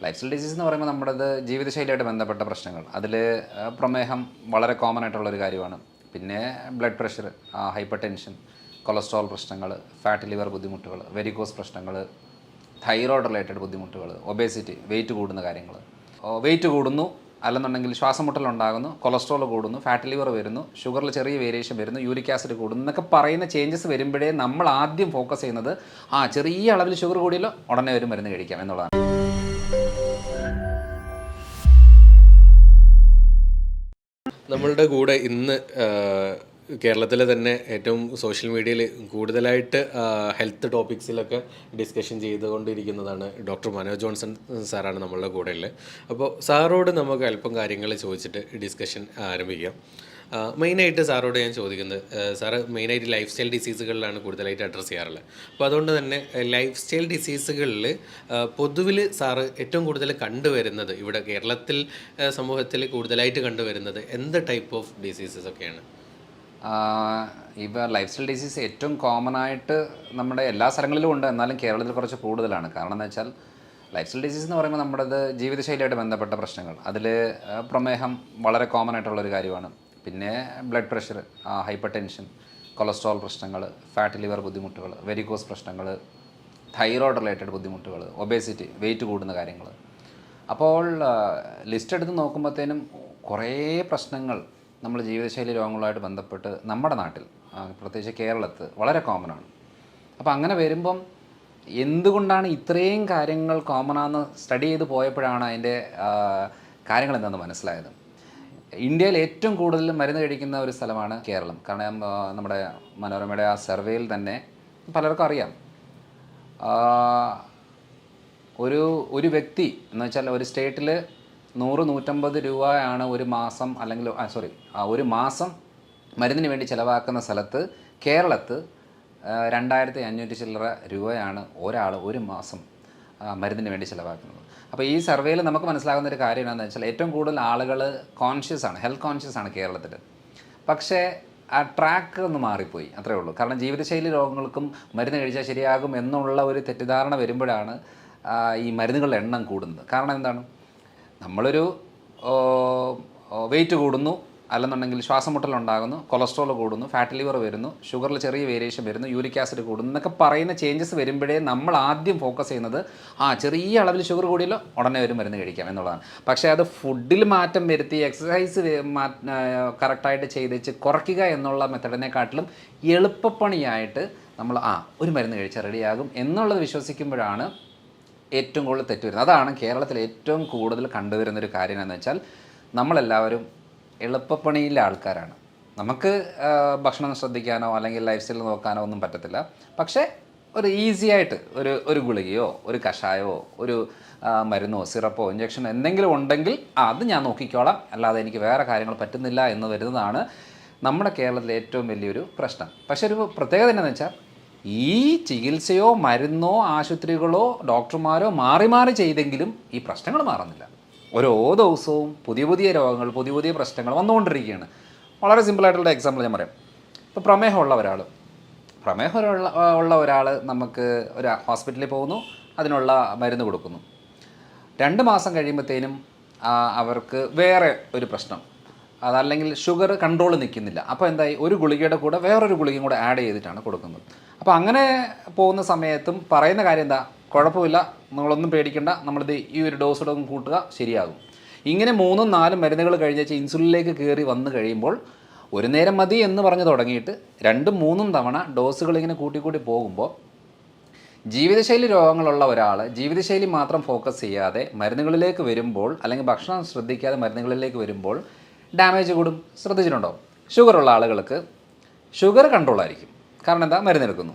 Life style disease എന്ന് പറയുമ്പോൾ നമ്മുടേത് ജീവിതശൈലിയായിട്ട് ബന്ധപ്പെട്ട പ്രശ്നങ്ങൾ. അതിൽ പ്രമേഹം വളരെ കോമൺ ആയിട്ടുള്ളൊരു കാര്യമാണ്. പിന്നെ blood pressure, hyper tension, cholesterol പ്രശ്നങ്ങൾ, ഫാറ്റ് ലിവർ ബുദ്ധിമുട്ടുകൾ, വെരിക്കോസ് പ്രശ്നങ്ങൾ, തൈറോയ്ഡ് റിലേറ്റഡ് ബുദ്ധിമുട്ടുകൾ, ഒബേസിറ്റി, വെയിറ്റ് കൂടുന്ന കാര്യങ്ങൾ. വെയിറ്റ് കൂടുന്നു അല്ലെന്നുണ്ടെങ്കിൽ ശ്വാസം മുട്ടലുണ്ടാകുന്നു, കൊളസ്ട്രോൾ കൂടുന്നു, ഫാറ്റ് ലിവർ വരുന്നു, ഷുഗറിൽ ചെറിയ വേരിയേഷൻ വരുന്നു, യൂറിക് ആസിഡ് കൂടുന്നു എന്നൊക്കെ പറയുന്ന ചേഞ്ചസ് വരുമ്പോഴേ നമ്മൾ ആദ്യം ഫോക്കസ് ചെയ്യുന്നത് ചെറിയ അളവിൽ ഷുഗർ കൂടിയല്ലോ ഉടനെ ഒരു മരുന്ന് കഴിക്കാം എന്നുള്ളതാണ്. നമ്മളുടെ കൂടെ ഇന്ന് കേരളത്തിലെ തന്നെ ഏറ്റവും സോഷ്യൽ മീഡിയയിൽ കൂടുതലായിട്ട് ഹെൽത്ത് ടോപ്പിക്സിലൊക്കെ ഡിസ്കഷൻ ചെയ്തുകൊണ്ടിരിക്കുന്നതാണ് ഡോക്ടർ മനോജ് ജോൺസൺ സാറാണ് നമ്മളുടെ കൂടെ ഉള്ളത്. അപ്പോൾ സാറോട് നമുക്ക് അല്പം കാര്യങ്ങൾ ചോദിച്ചിട്ട് ഡിസ്കഷൻ ആരംഭിക്കാം. മെയിനായിട്ട് സാറോട് ഞാൻ ചോദിക്കുന്നത്, സാറ് മെയിനായിട്ട് ലൈഫ് സ്റ്റൈൽ ഡിസീസുകളിലാണ് കൂടുതലായിട്ട് അഡ്രസ്സ് ചെയ്യാറുള്ളത്. അപ്പോൾ അതുകൊണ്ട് തന്നെ ലൈഫ് സ്റ്റൈൽ ഡിസീസുകളിൽ പൊതുവിൽ സാറ് ഏറ്റവും കൂടുതൽ കണ്ടുവരുന്നത് ഇവിടെ കേരളത്തിൽ സമൂഹത്തിൽ കൂടുതലായിട്ട് കണ്ടുവരുന്നത് എന്ത് ടൈപ്പ് ഓഫ് ഡിസീസസ് ഒക്കെയാണ്? ഇപ്പോൾ ലൈഫ് സ്റ്റൈൽ ഡിസീസ് ഏറ്റവും കോമൺ ആയിട്ട് നമ്മുടെ എല്ലാ സ്ഥലങ്ങളിലും ഉണ്ട്, എന്നാലും കേരളത്തിൽ കുറച്ച് കൂടുതലാണ്. കാരണം എന്ന് വെച്ചാൽ ലൈഫ് സ്റ്റൈൽ ഡിസീസ് എന്ന് പറയുമ്പോൾ നമ്മുടേത് ജീവിതശൈലിയായിട്ട് ബന്ധപ്പെട്ട പ്രശ്നങ്ങൾ. അതിൽ പ്രമേഹം വളരെ കോമൺ ആയിട്ടുള്ളൊരു കാര്യമാണ്. പിന്നെ blood pressure, hyper tension, cholesterol പ്രശ്നങ്ങൾ, ഫാറ്റ് ലിവർ ബുദ്ധിമുട്ടുകൾ, വെരിക്കോസ് പ്രശ്നങ്ങൾ, തൈറോയ്ഡ് റിലേറ്റഡ് ബുദ്ധിമുട്ടുകൾ, ഒബേസിറ്റി, വെയിറ്റ് കൂടുന്ന കാര്യങ്ങൾ. അപ്പോൾ ലിസ്റ്റ് എടുത്ത് നോക്കുമ്പോഴത്തേനും കുറേ പ്രശ്നങ്ങൾ നമ്മൾ ജീവിതശൈലി രോഗങ്ങളുമായിട്ട് ബന്ധപ്പെട്ട് നമ്മുടെ നാട്ടിൽ, പ്രത്യേകിച്ച് കേരളത്തിൽ വളരെ കോമൺ ആണ്. അപ്പോൾ അങ്ങനെ വരുമ്പം എന്തുകൊണ്ടാണ് ഇത്രയും കാര്യങ്ങൾ കോമൺ ആണെന്ന് സ്റ്റഡി ചെയ്ത് പോയപ്പോഴാണ് അതിൻ്റെ കാര്യങ്ങൾ എന്താണെന്ന് മനസ്സിലായത്. ഇന്ത്യയിൽ ഏറ്റവും കൂടുതൽ മരുന്ന് കഴിക്കുന്ന ഒരു സ്ഥലമാണ് കേരളം. കാരണം നമ്മുടെ മനോരമയുടെ ആ സർവേയിൽ തന്നെ പലർക്കും അറിയാം, ഒരു വ്യക്തി എന്ന് വെച്ചാൽ ഒരു സ്റ്റേറ്റിൽ 100-150 രൂപയാണ് ഒരു മാസം, അല്ലെങ്കിൽ ഒരു മാസം മരുന്നിന് വേണ്ടി ചിലവാക്കുന്ന സ്ഥലത്ത് കേരളത്തിൽ 2500 ചില്ലറ രൂപയാണ് ഒരാൾ ഒരു മാസം മരുന്നിന് വേണ്ടി ചിലവാക്കുന്നത്. അപ്പോൾ ഈ സർവേയിൽ നമുക്ക് മനസ്സിലാകുന്ന ഒരു കാര്യം എന്താണെന്ന് വെച്ചാൽ ഏറ്റവും കൂടുതൽ ആളുകൾ ഹെൽത്ത് കോൺഷ്യസ് ആണ് കേരളത്തിൽ. പക്ഷേ ആ ട്രാക്ക് ഒന്ന് മാറിപ്പോയി, അത്രേ ഉള്ളൂ. കാരണം ജീവിതശൈലി രോഗങ്ങൾക്കും മരുന്ന് കഴിച്ചാൽ ശരിയാകും എന്നുള്ള ഒരു തെറ്റിദ്ധാരണ വരുമ്പോഴാണ് ഈ മരുന്നുകളുടെ എണ്ണം കൂടുന്നത്. കാരണം എന്താണ്, നമ്മളൊരു വെയിറ്റ് കൂടുന്നു അല്ലെന്നുണ്ടെങ്കിൽ ശ്വാസം മുട്ടലുണ്ടാകുന്നു, കൊളസ്ട്രോൾ കൂടുന്നു, ഫാറ്റ് ലിവർ വരുന്നു, ഷുഗറിൽ ചെറിയ വേരിയേഷൻ വരുന്നു, യൂറിക് ആസിഡ് കൂടുന്നു എന്നൊക്കെ പറയുന്ന ചേഞ്ചസ് വരുമ്പോഴേ നമ്മൾ ആദ്യം ഫോക്കസ് ചെയ്യുന്നത് ചെറിയ അളവിൽ ഷുഗർ കൂടിയല്ലോ ഉടനെ ഒരു മരുന്ന് കഴിക്കാം എന്നുള്ളതാണ്. പക്ഷേ അത് ഫുഡിൽ മാറ്റം വരുത്തി എക്സസൈസ് കറക്റ്റായിട്ട് ചെയ്തേച്ച് കുറയ്ക്കുക എന്നുള്ള മെത്തഡിനെക്കാട്ടിലും എളുപ്പപ്പണിയായിട്ട് നമ്മൾ ഒരു മരുന്ന് കഴിച്ചാൽ റെഡിയാകും എന്നുള്ളത് വിശ്വസിക്കുമ്പോഴാണ് ഏറ്റവും കൂടുതൽ തെറ്റ് വരുന്നത്. അതാണ് കേരളത്തിൽ ഏറ്റവും കൂടുതൽ കണ്ടുവരുന്നൊരു കാര്യം എന്ന് വെച്ചാൽ നമ്മളെല്ലാവരും എളുപ്പപ്പണിയിലെ ആൾക്കാരാണ്. നമുക്ക് ഭക്ഷണം ശ്രദ്ധിക്കാനോ അല്ലെങ്കിൽ ലൈഫ് സ്റ്റൈൽ നോക്കാനോ ഒന്നും പറ്റത്തില്ല. പക്ഷേ ഒരു ഈസി ആയിട്ട് ഒരു ഗുളികയോ ഒരു കഷായമോ ഒരു മരുന്നോ സിറപ്പോ ഇഞ്ചക്ഷനോ എന്തെങ്കിലും ഉണ്ടെങ്കിൽ അത് ഞാൻ നോക്കിക്കോളാം, അല്ലാതെ എനിക്ക് വേറെ കാര്യങ്ങൾ പറ്റുന്നില്ല എന്ന് വരുന്നതാണ് നമ്മുടെ കേരളത്തിലെ ഏറ്റവും വലിയൊരു പ്രശ്നം. പക്ഷേ ഒരു പ്രത്യേകത എന്താണെന്ന് വെച്ചാൽ ഈ ചികിത്സയോ മരുന്നോ ആശുപത്രികളോ ഡോക്ടർമാരോ മാറി മാറി ചെയ്തെങ്കിലും ഈ പ്രശ്നങ്ങൾ മാറുന്നില്ല. ഓരോ ദിവസവും പുതിയ പുതിയ രോഗങ്ങൾ, പുതിയ പുതിയ പ്രശ്നങ്ങൾ വന്നുകൊണ്ടിരിക്കുകയാണ്. വളരെ സിമ്പിളായിട്ടുള്ള എക്സാമ്പിൾ ഞാൻ പറയാം. ഇപ്പോൾ പ്രമേഹമുള്ള ഒരാൾ നമുക്ക് ഒരു ഹോസ്പിറ്റലിൽ പോകുന്നു, അതിനുള്ള മരുന്ന് കൊടുക്കുന്നു. 2 മാസം കഴിയുമ്പോഴത്തേനും അവർക്ക് വേറെ ഒരു പ്രശ്നം, അതല്ലെങ്കിൽ ഷുഗർ കൺട്രോൾ നിൽക്കുന്നില്ല. അപ്പോൾ എന്തായി, ഒരു ഗുളികയുടെ കൂടെ വേറൊരു ഗുളികയും കൂടെ ആഡ് ചെയ്തിട്ടാണ് കൊടുക്കുന്നത്. അപ്പോൾ അങ്ങനെ പോകുന്ന സമയത്തും പറയുന്ന കാര്യം എന്താ, കുഴപ്പമില്ല, നിങ്ങളൊന്നും പേടിക്കേണ്ട, നമ്മളിത് ഈ ഒരു ഡോസ് കൂട്ടുക ശരിയാകും. ഇങ്ങനെ 3-4 മരുന്നുകൾ കഴിഞ്ഞാൽ ഇൻസുലിനിലേക്ക് കയറി വന്നു കഴിയുമ്പോൾ ഒരു നേരം മതി എന്ന് പറഞ്ഞ് തുടങ്ങിയിട്ട് 2-3 തവണ ഡോസുകൾ ഇങ്ങനെ കൂട്ടിക്കൂട്ടി പോകുമ്പോൾ ജീവിതശൈലി രോഗങ്ങളുള്ള ഒരാൾ ജീവിതശൈലി മാത്രം ഫോക്കസ് ചെയ്യാതെ മരുന്നുകളിലേക്ക് വരുമ്പോൾ, അല്ലെങ്കിൽ ഭക്ഷണം ശ്രദ്ധിക്കാതെ മരുന്നുകളിലേക്ക് വരുമ്പോൾ ഡാമേജ് കൂടും. ശ്രദ്ധിച്ചിട്ടുണ്ടോ? ഷുഗറുള്ള ആളുകൾക്ക് ഷുഗർ കൺട്രോളായിരിക്കും, കാരണം എന്താ, മരുന്നെടുക്കുന്നു.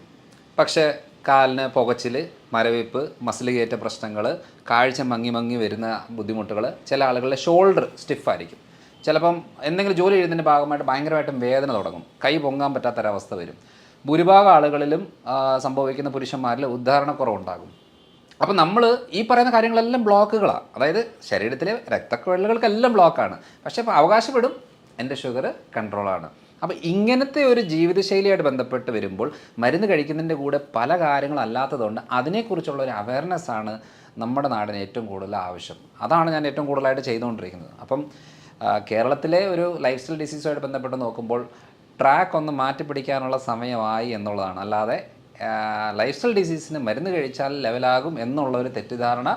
പക്ഷേ കാലിന് പുകച്ചിൽ, മരവിപ്പ്, മസിൽ കയറ്റ പ്രശ്നങ്ങൾ, കാഴ്ച മങ്ങി വരുന്ന ബുദ്ധിമുട്ടുകൾ, ചില ആളുകളുടെ ഷോൾഡർ സ്റ്റിഫായിരിക്കും. ചിലപ്പം എന്തെങ്കിലും ജോലി ചെയ്യുന്നതിൻ്റെ ഭാഗമായിട്ട് ഭയങ്കരമായിട്ടും വേദന തുടങ്ങും, കൈ പൊങ്ങാൻ പറ്റാത്തൊരവസ്ഥ വരും. ഭൂരിഭാഗം ആളുകളിലും സംഭവിക്കുന്ന പുരുഷന്മാരിൽ ഉദ്ധാരണക്കുറവുണ്ടാകും. അപ്പം നമ്മൾ ഈ പറയുന്ന കാര്യങ്ങളെല്ലാം ബ്ലോക്കുകളാണ്. അതായത് ശരീരത്തിലെ രക്തക്കുഴലുകൾക്കെല്ലാം ബ്ലോക്കാണ്. പക്ഷേ ഇപ്പോൾ അവകാശപ്പെടും എൻ്റെ ഷുഗർ കൺട്രോളാണ്. അപ്പോൾ ഇങ്ങനത്തെ ഒരു ജീവിതശൈലിയായിട്ട് ബന്ധപ്പെട്ട് വരുമ്പോൾ മരുന്ന് കഴിക്കുന്നതിൻ്റെ കൂടെ പല കാര്യങ്ങളല്ലാത്തതുകൊണ്ട് അതിനെക്കുറിച്ചുള്ള ഒരു അവയർനെസ്സാണ് നമ്മുടെ നാടിന് ഏറ്റവും കൂടുതൽ ആവശ്യം. അതാണ് ഞാൻ ഏറ്റവും കൂടുതലായിട്ട് ചെയ്തുകൊണ്ടിരിക്കുന്നത്. അപ്പം കേരളത്തിലെ ഒരു ലൈഫ് സ്റ്റൈൽ ഡിസീസുമായിട്ട് ബന്ധപ്പെട്ട് നോക്കുമ്പോൾ ട്രാക്ക് ഒന്ന് മാറ്റി പിടിക്കാനുള്ള സമയമായി എന്നുള്ളതാണ്. അല്ലാതെ ലൈഫ് സ്റ്റൈൽ ഡിസീസിന് മരുന്ന് കഴിച്ചാൽ ലെവലാകും എന്നുള്ളൊരു തെറ്റിദ്ധാരണ,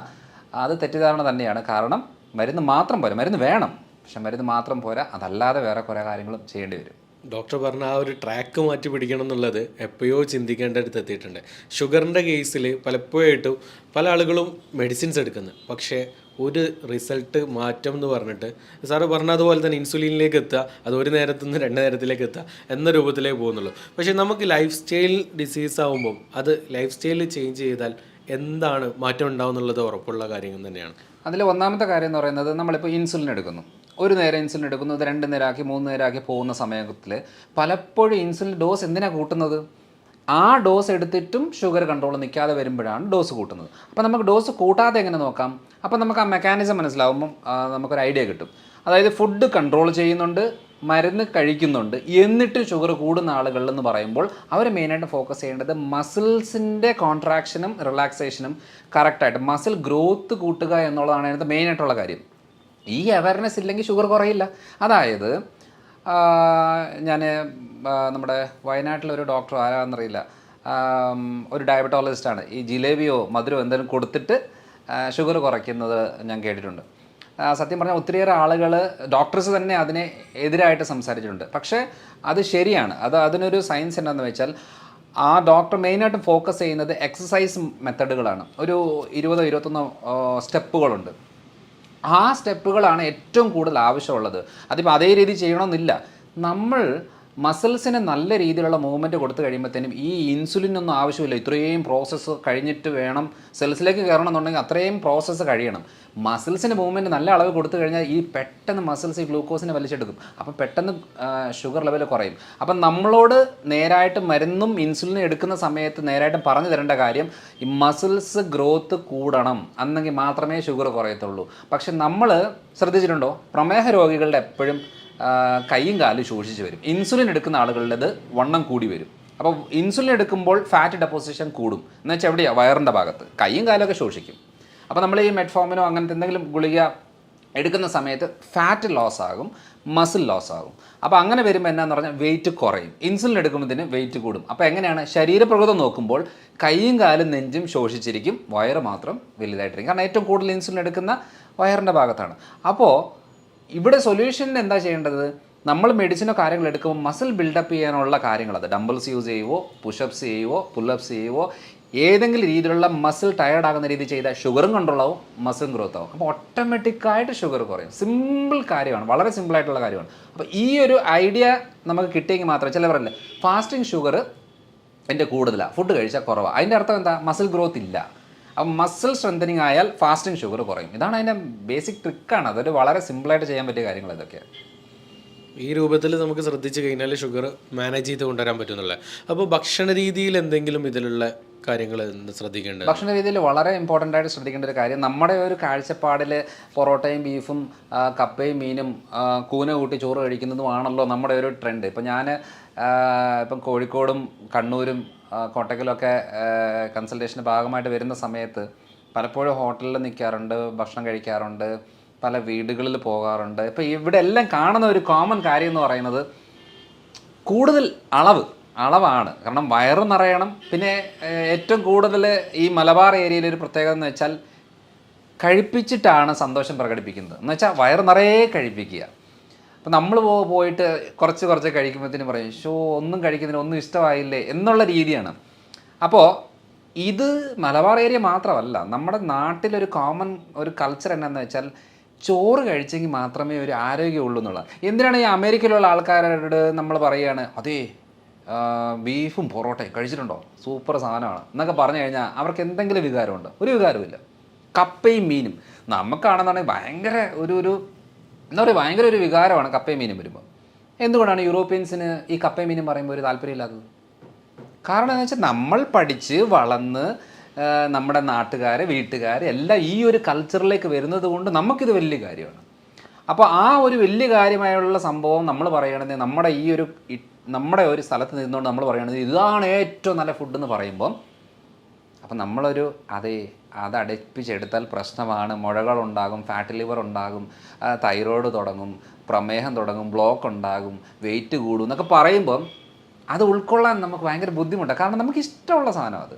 അത് തെറ്റിദ്ധാരണ തന്നെയാണ്. കാരണം മരുന്ന് മാത്രം പോരാ, മരുന്ന് വേണം, പക്ഷെ മരുന്ന് മാത്രം പോരാ, അതല്ലാതെ വേറെ കുറേ കാര്യങ്ങളും ചെയ്യേണ്ടി വരും. ഡോക്ടർ പറഞ്ഞ ആ ഒരു ട്രാക്ക് മാറ്റി പിടിക്കണം എന്നുള്ളത് എപ്പോഴോ ചിന്തിക്കേണ്ടടുത്ത് എത്തിയിട്ടുണ്ട്. ഷുഗറിൻ്റെ കേസിൽ പലപ്പോഴായിട്ടും പല ആളുകളും മെഡിസിൻസ് എടുക്കുന്നത്, പക്ഷേ ഒരു റിസൾട്ട് മാറ്റം എന്ന് പറഞ്ഞിട്ട് സാറ് പറഞ്ഞതുപോലെ തന്നെ ഇൻസുലിനിലേക്ക് എത്തുക, അത് ഒരു നേരത്തു നിന്ന് 2 നേരത്തിലേക്ക് എത്തുക എന്ന രൂപത്തിലേ പോകുന്നുള്ളൂ. പക്ഷേ നമുക്ക് ലൈഫ് സ്റ്റൈൽ ഡിസീസ് ആകുമ്പം അത് ലൈഫ് സ്റ്റൈൽ ചേഞ്ച് ചെയ്താൽ എന്താണ് മാറ്റം ഉണ്ടാവും എന്നുള്ളത് ഉറപ്പുള്ള കാര്യങ്ങൾ തന്നെയാണ്. അതിൽ ഒന്നാമത്തെ കാര്യം എന്ന് പറയുന്നത്, നമ്മളിപ്പോൾ ഇൻസുലിൻ എടുക്കുന്നു, ഒരു നേരം ഇൻസുലിൻ എടുക്കുന്നു, അത് 2 നേരമാക്കി 3 നേരമാക്കി പോകുന്ന സമയത്തിൽ പലപ്പോഴും ഇൻസുലിൻ ഡോസ് എന്തിനാണ് കൂട്ടുന്നത്? ആ ഡോസ് എടുത്തിട്ടും ഷുഗർ കൺട്രോൾ നിൽക്കാതെ വരുമ്പോഴാണ് ഡോസ് കൂട്ടുന്നത്. അപ്പോൾ നമുക്ക് ഡോസ് കൂട്ടാതെ എങ്ങനെ നോക്കാം? അപ്പോൾ നമുക്ക് ആ മെക്കാനിസം മനസ്സിലാവുമ്പം നമുക്കൊരു ഐഡിയ കിട്ടും. അതായത് ഫുഡ് കൺട്രോൾ ചെയ്യുന്നുണ്ട്, മരുന്ന് കഴിക്കുന്നുണ്ട്, എന്നിട്ട് ഷുഗർ കൂടുന്ന ആളുകളെന്ന് പറയുമ്പോൾ അവർ മെയിനായിട്ട് ഫോക്കസ് ചെയ്യേണ്ടത് മസിൽസിൻ്റെ കോൺട്രാക്ഷനും റിലാക്സേഷനും കറക്റ്റായിട്ട് മസിൽ ഗ്രോത്ത് കൂട്ടുക എന്നുള്ളതാണ് അതിനകത്ത് മെയിനായിട്ടുള്ള കാര്യം. ഈ അവയർനെസ് ഇല്ലെങ്കിൽ ഷുഗർ കുറയില്ല. അതായത് ഞാൻ നമ്മുടെ വയനാട്ടിലൊരു ഡോക്ടർ ആരാണെന്നറിയില്ല, ഒരു ഡയബറ്റോളജിസ്റ്റാണ്, ഈ ജിലേബിയോ മധുരമോ എന്തെങ്കിലും കൊടുത്തിട്ട് ഷുഗർ കുറയ്ക്കുന്നത് ഞാൻ കേട്ടിട്ടുണ്ട്. സത്യം പറഞ്ഞാൽ ഒത്തിരിയേറെ ആളുകൾ, ഡോക്ടേഴ്സ് തന്നെ അതിനെ എതിരായിട്ട് സംസാരിച്ചിട്ടുണ്ട്. പക്ഷേ അത് ശരിയാണ്. അതിനൊരു സയൻസ് എന്താണെന്ന് വെച്ചാൽ, ആ ഡോക്ടർ മെയിനായിട്ടും ഫോക്കസ് ചെയ്യുന്നത് എക്സസൈസ് മെത്തഡുകളാണ്. ഒരു 20-21 സ്റ്റെപ്പുകളുണ്ട്. ആ സ്റ്റെപ്പുകളാണ് ഏറ്റവും കൂടുതൽ ആവശ്യമുള്ളത്. അതിപ്പോൾ അതേ രീതി ചെയ്യണമെന്നില്ല. നമ്മൾ മസിൽസിന് നല്ല രീതിയിലുള്ള മൂവ്മെൻറ്റ് കൊടുത്തു കഴിയുമ്പോഴത്തേനും ഈ ഇൻസുലിനൊന്നും ആവശ്യമില്ല. ഇത്രയും പ്രോസസ്സ് കഴിഞ്ഞിട്ട് വേണം സെൽസിലേക്ക് കയറണം എന്നുണ്ടെങ്കിൽ അത്രയും പ്രോസസ്സ് കഴിയണം. മസിൽസിന് മൂവ്മെൻറ്റ് നല്ല അളവ് കൊടുത്തു കഴിഞ്ഞാൽ ഈ പെട്ടെന്ന് മസിൽസ് ഈ ഗ്ലൂക്കോസിനെ വലിച്ചെടുക്കും. അപ്പോൾ പെട്ടെന്ന് ഷുഗർ ലെവൽ കുറയും. അപ്പം നമ്മളോട് നേരായിട്ട് മരുന്നും ഇൻസുലിനും എടുക്കുന്ന സമയത്ത് നേരായിട്ട് പറഞ്ഞു തരേണ്ട കാര്യം, ഈ മസിൽസ് ഗ്രോത്ത് കൂടണം, എന്നെങ്കിൽ മാത്രമേ ഷുഗർ കുറയത്തുള്ളൂ. പക്ഷെ നമ്മൾ ശ്രദ്ധിച്ചിട്ടുണ്ടോ, പ്രമേഹ രോഗികളുടെ എപ്പോഴും കൈയും കാലും ശോഷിച്ച് വരും. ഇൻസുലിൻ എടുക്കുന്ന ആളുകളുടേത് വണ്ണം കൂടി വരും. അപ്പോൾ ഇൻസുലിൻ എടുക്കുമ്പോൾ ഫാറ്റ് ഡെപ്പോസിഷൻ കൂടും. എന്ന് വെച്ചാൽ എവിടെയാണ്? വയറിൻ്റെ ഭാഗത്ത്. കൈയും കാലമൊക്കെ ശോഷിക്കും. അപ്പോൾ നമ്മൾ ഈ മെറ്റ്ഫോമിനോ അങ്ങനത്തെ എന്തെങ്കിലും ഗുളിക എടുക്കുന്ന സമയത്ത് ഫാറ്റ് ലോസ് ആകും, മസിൽ ലോസ് ആകും. അപ്പോൾ അങ്ങനെ വരുമ്പോൾ എന്നാന്ന് പറഞ്ഞാൽ വെയിറ്റ് കുറയും. ഇൻസുലിൻ എടുക്കുമ്പോഴത്തേന് വെയിറ്റ് കൂടും. അപ്പോൾ എങ്ങനെയാണ്? ശരീരപ്രകൃതം നോക്കുമ്പോൾ കൈയും കാലും നെഞ്ചും ശോഷിച്ചിരിക്കും, വയറ് മാത്രം വലുതായിട്ടിരിക്കും. കാരണം ഏറ്റവും കൂടുതൽ ഇൻസുലിൻ എടുക്കുന്ന വയറിൻ്റെ ഭാഗത്താണ്. അപ്പോൾ ഇവിടെ സൊല്യൂഷൻ എന്താ ചെയ്യേണ്ടത്? നമ്മൾ മെഡിസിനോ കാര്യങ്ങൾ എടുക്കുമ്പോൾ മസിൽ ബിൽഡപ്പ് ചെയ്യാനുള്ള കാര്യങ്ങൾ, അത് ഡംബിൾസ് യൂസ് ചെയ്യുവോ, പുഷപ്സ് ചെയ്യുവോ, പുല്ലപ്സ് ചെയ്യുവോ, ഏതെങ്കിലും രീതിയിലുള്ള മസിൽ ടയേർഡ് ആകുന്ന രീതി ചെയ്താൽ ഷുഗറും കൺട്രോൾ ആവും, മസിലും ഗ്രോത്ത് ആവും. അപ്പോൾ ഓട്ടോമാറ്റിക്കായിട്ട് ഷുഗർ കുറയും. സിമ്പിൾ കാര്യമാണ്, വളരെ സിമ്പിളായിട്ടുള്ള കാര്യമാണ്. അപ്പോൾ ഈ ഒരു ഐഡിയ നമുക്ക് കിട്ടിയെങ്കിൽ മാത്രമേ, ചിലവരല്ലേ ഫാസ്റ്റിംഗ് ഷുഗർ എൻ്റെ കൂടുതലാണ്, ഫുഡ് കഴിച്ചാൽ കുറവാണ്, അതിൻ്റെ അർത്ഥം എന്താ? മസിൽ ഗ്രോത്ത് ഇല്ല. അപ്പം മസിൽ സ്ട്രെങ്തനിങ് ആയാൽ ഫാസ്റ്റിംഗ് ഷുഗർ കുറയും. ഇതാണ് അതിൻ്റെ ബേസിക് ട്രിക്കാണ്. അതൊരു വളരെ സിമ്പിളായിട്ട് ചെയ്യാൻ പറ്റിയ കാര്യങ്ങൾ ഇതൊക്കെയാണ്. ഈ രൂപത്തിൽ നമുക്ക് ശ്രദ്ധിച്ചു കഴിഞ്ഞാൽ ഷുഗർ മാനേജ് ചെയ്ത് കൊണ്ടുവരാൻ പറ്റുന്നുള്ളത്. അപ്പോൾ ഭക്ഷണ രീതിയിൽ എന്തെങ്കിലും ഇതിലുള്ള കാര്യങ്ങൾ ശ്രദ്ധിക്കേണ്ടത്? ഭക്ഷണ രീതിയിൽ വളരെ ഇമ്പോർട്ടൻ്റ് ആയിട്ട് ശ്രദ്ധിക്കേണ്ട ഒരു കാര്യം, നമ്മുടെ ഒരു കാഴ്ചപ്പാടിൽ പൊറോട്ടയും ബീഫും കപ്പയും മീനും കൂന കൂട്ടി ചോറ് കഴിക്കുന്നതുമാണല്ലോ നമ്മുടെ ഒരു ട്രെൻഡ്. ഇപ്പം ഞാൻ ഇപ്പം കോഴിക്കോടും കണ്ണൂരും കോട്ടക്കലൊക്കെ കൺസൾട്ടേഷൻ്റെ ഭാഗമായിട്ട് വരുന്ന സമയത്ത് പലപ്പോഴും ഹോട്ടലിൽ നിൽക്കാറുണ്ട്, ഭക്ഷണം കഴിക്കാറുണ്ട്, പല വീടുകളിൽ പോകാറുണ്ട്. ഇപ്പോൾ ഇവിടെ എല്ലാം കാണുന്ന ഒരു കോമൺ കാര്യം എന്ന് പറയുന്നത് കൂടുതൽ അളവാണ്. കാരണം വയറ് നിറയണം. പിന്നെ ഏറ്റവും കൂടുതൽ ഈ മലബാർ ഏരിയയിലൊരു പ്രത്യേകത എന്ന് വെച്ചാൽ കഴിപ്പിച്ചിട്ടാണ് സന്തോഷം പ്രകടിപ്പിക്കുന്നത്. എന്ന് വെച്ചാൽ വയറ് നിറയെ കഴിപ്പിക്കുക. അപ്പോൾ നമ്മൾ പോയിട്ട് കുറച്ച് കഴിക്കുമ്പോഴത്തേനും പറയും, ഒന്നും കഴിക്കുന്നതിന് ഒന്നും ഇഷ്ടമായില്ലേ എന്നുള്ള രീതിയാണ്. അപ്പോൾ ഇത് മലബാർ ഏരിയ മാത്രമല്ല, നമ്മുടെ നാട്ടിലൊരു കോമൺ ഒരു കൾച്ചർ എന്നാന്ന് വെച്ചാൽ ചോറ് കഴിച്ചെങ്കിൽ മാത്രമേ ഒരു ആരോഗ്യമുള്ളൂ എന്നുള്ളത്. എന്തിനാണ് ഈ അമേരിക്കയിലുള്ള ആൾക്കാരോട് നമ്മൾ പറയുകയാണ്, അതേ ബീഫും പൊറോട്ടയും കഴിച്ചിട്ടുണ്ടോ, സൂപ്പർ സാധനമാണ് എന്നൊക്കെ പറഞ്ഞു കഴിഞ്ഞാൽ അവർക്ക് എന്തെങ്കിലും വികാരമുണ്ടോ? ഒരു വികാരമില്ല. കപ്പയും മീനും നമുക്കാണെന്നുണ്ടെങ്കിൽ ഭയങ്കര എന്താ പറയുക, ഭയങ്കര ഒരു വികാരമാണ് കപ്പയും മീനും വരുമ്പോൾ. എന്തുകൊണ്ടാണ് യൂറോപ്യൻസിന് ഈ കപ്പയും മീനും പറയുമ്പോൾ ഒരു താല്പര്യമില്ലാത്തത്? കാരണം എന്താ വെച്ചാൽ നമ്മൾ പഠിച്ച് വളർന്ന് നമ്മുടെ വീട്ടുകാർ എല്ലാം ഈ ഒരു കൾച്ചറിലേക്ക് വരുന്നത് കൊണ്ട് നമുക്കിത് വലിയ കാര്യമാണ്. അപ്പോൾ ആ ഒരു വലിയ കാര്യമായുള്ള സംഭവം നമ്മൾ പറയുകയാണെങ്കിൽ നമ്മുടെ ഒരു സ്ഥലത്ത് നിന്നുകൊണ്ട് നമ്മൾ പറയുകയാണെങ്കിൽ ഇതാണ് ഏറ്റവും നല്ല ഫുഡ് എന്ന് പറയുമ്പം അപ്പം നമ്മളൊരു അത് അടപ്പിച്ചെടുത്താൽ പ്രശ്നമാണ്. മുഴകളുണ്ടാകും, ഫാറ്റ് ലിവർ ഉണ്ടാകും, തൈറോയ്ഡ് തുടങ്ങും, പ്രമേഹം തുടങ്ങും, ബ്ലോക്ക് ഉണ്ടാകും, വെയിറ്റ് കൂടും എന്നൊക്കെ പറയുമ്പം അത് ഉൾക്കൊള്ളാൻ നമുക്ക് ഭയങ്കര ബുദ്ധിമുട്ടാണ്. കാരണം നമുക്ക് ഇഷ്ടമുള്ള സാധനം അത്.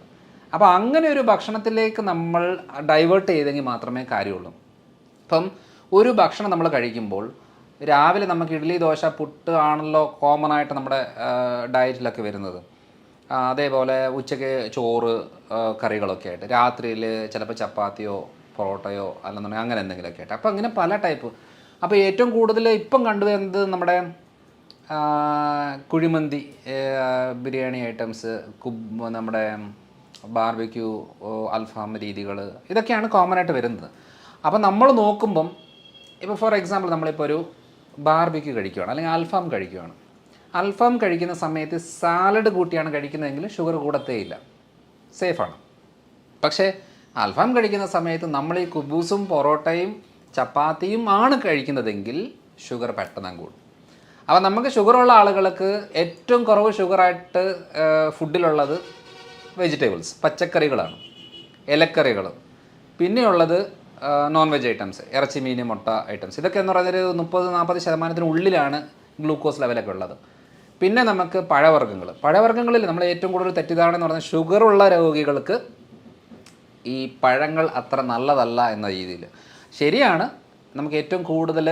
അപ്പോൾ അങ്ങനെ ഒരു ഭക്ഷണത്തിലേക്ക് നമ്മൾ ഡൈവേർട്ട് ചെയ്തെങ്കിൽ മാത്രമേ കാര്യമുള്ളൂ. ഇപ്പം ഒരു ഭക്ഷണം നമ്മൾ കഴിക്കുമ്പോൾ രാവിലെ നമുക്ക് ഇഡ്ഡലി, ദോശ, പുട്ട് ആണല്ലോ കോമൺ ആയിട്ട് നമ്മുടെ ഡയറ്റിലൊക്കെ വരുന്നത്. അതേപോലെ ഉച്ചയ്ക്ക് ചോറ്, കറികളൊക്കെ ആയിട്ട്, രാത്രിയിൽ ചിലപ്പോൾ ചപ്പാത്തിയോ പൊറോട്ടയോ അല്ലെന്നുണ്ടെങ്കിൽ അങ്ങനെ എന്തെങ്കിലുമൊക്കെ ആയിട്ട്. അപ്പോൾ അങ്ങനെ പല ടൈപ്പ്. അപ്പോൾ ഏറ്റവും കൂടുതൽ ഇപ്പം കണ്ടുവരുന്നത് നമ്മുടെ കുഴിമന്തി, ബിരിയാണി ഐറ്റംസ്, നമ്മുടെ ബാർബിക്യൂ, അൽഫാം രീതികൾ, ഇതൊക്കെയാണ് കോമൺ ആയിട്ട് വരുന്നത്. അപ്പം നമ്മൾ നോക്കുമ്പം ഇപ്പോൾ ഫോർ എക്സാമ്പിൾ നമ്മളിപ്പോൾ ഒരു ബാർബിക്യൂ കഴിക്കുകയാണ് അല്ലെങ്കിൽ അൽഫാം കഴിക്കുകയാണ്. അൽഫാം കഴിക്കുന്ന സമയത്ത് സാലഡ് കൂട്ടിയാണ് കഴിക്കുന്നതെങ്കിൽ ഷുഗർ കൂടത്തേയില്ല, സേഫാണ്. പക്ഷേ അൽഫാം കഴിക്കുന്ന സമയത്ത് നമ്മൾ ഈ കുബൂസും പൊറോട്ടയും ചപ്പാത്തിയും ആണ് കഴിക്കുന്നതെങ്കിൽ ഷുഗർ പെട്ടെന്ന് കൂടും. അപ്പോൾ നമുക്ക് ഷുഗറുള്ള ആളുകൾക്ക് ഏറ്റവും കുറവ് ഷുഗറായിട്ട് ഫുഡിലുള്ളത് വെജിറ്റബിൾസ്, പച്ചക്കറികളാണ്, ഇലക്കറികൾ. പിന്നെയുള്ളത് നോൺ വെജ് ഐറ്റംസ്, ഇറച്ചി, മീൻ, മുട്ട ഐറ്റംസ്. ഇതൊക്കെ എന്ന് പറഞ്ഞാൽ 30-40% ഉള്ളിലാണ് ഗ്ലൂക്കോസ് ലെവലൊക്കെ ഉള്ളത്. പിന്നെ നമുക്ക് പഴവർഗ്ഗങ്ങളിൽ നമ്മൾ ഏറ്റവും കൂടുതൽ തെറ്റിദ്ധാരണ എന്ന് പറഞ്ഞാൽ ഷുഗറുള്ള രോഗികൾക്ക് ഈ പഴങ്ങൾ അത്ര നല്ലതല്ല എന്ന രീതിയിൽ. ശരിയാണ്, നമുക്ക് ഏറ്റവും കൂടുതൽ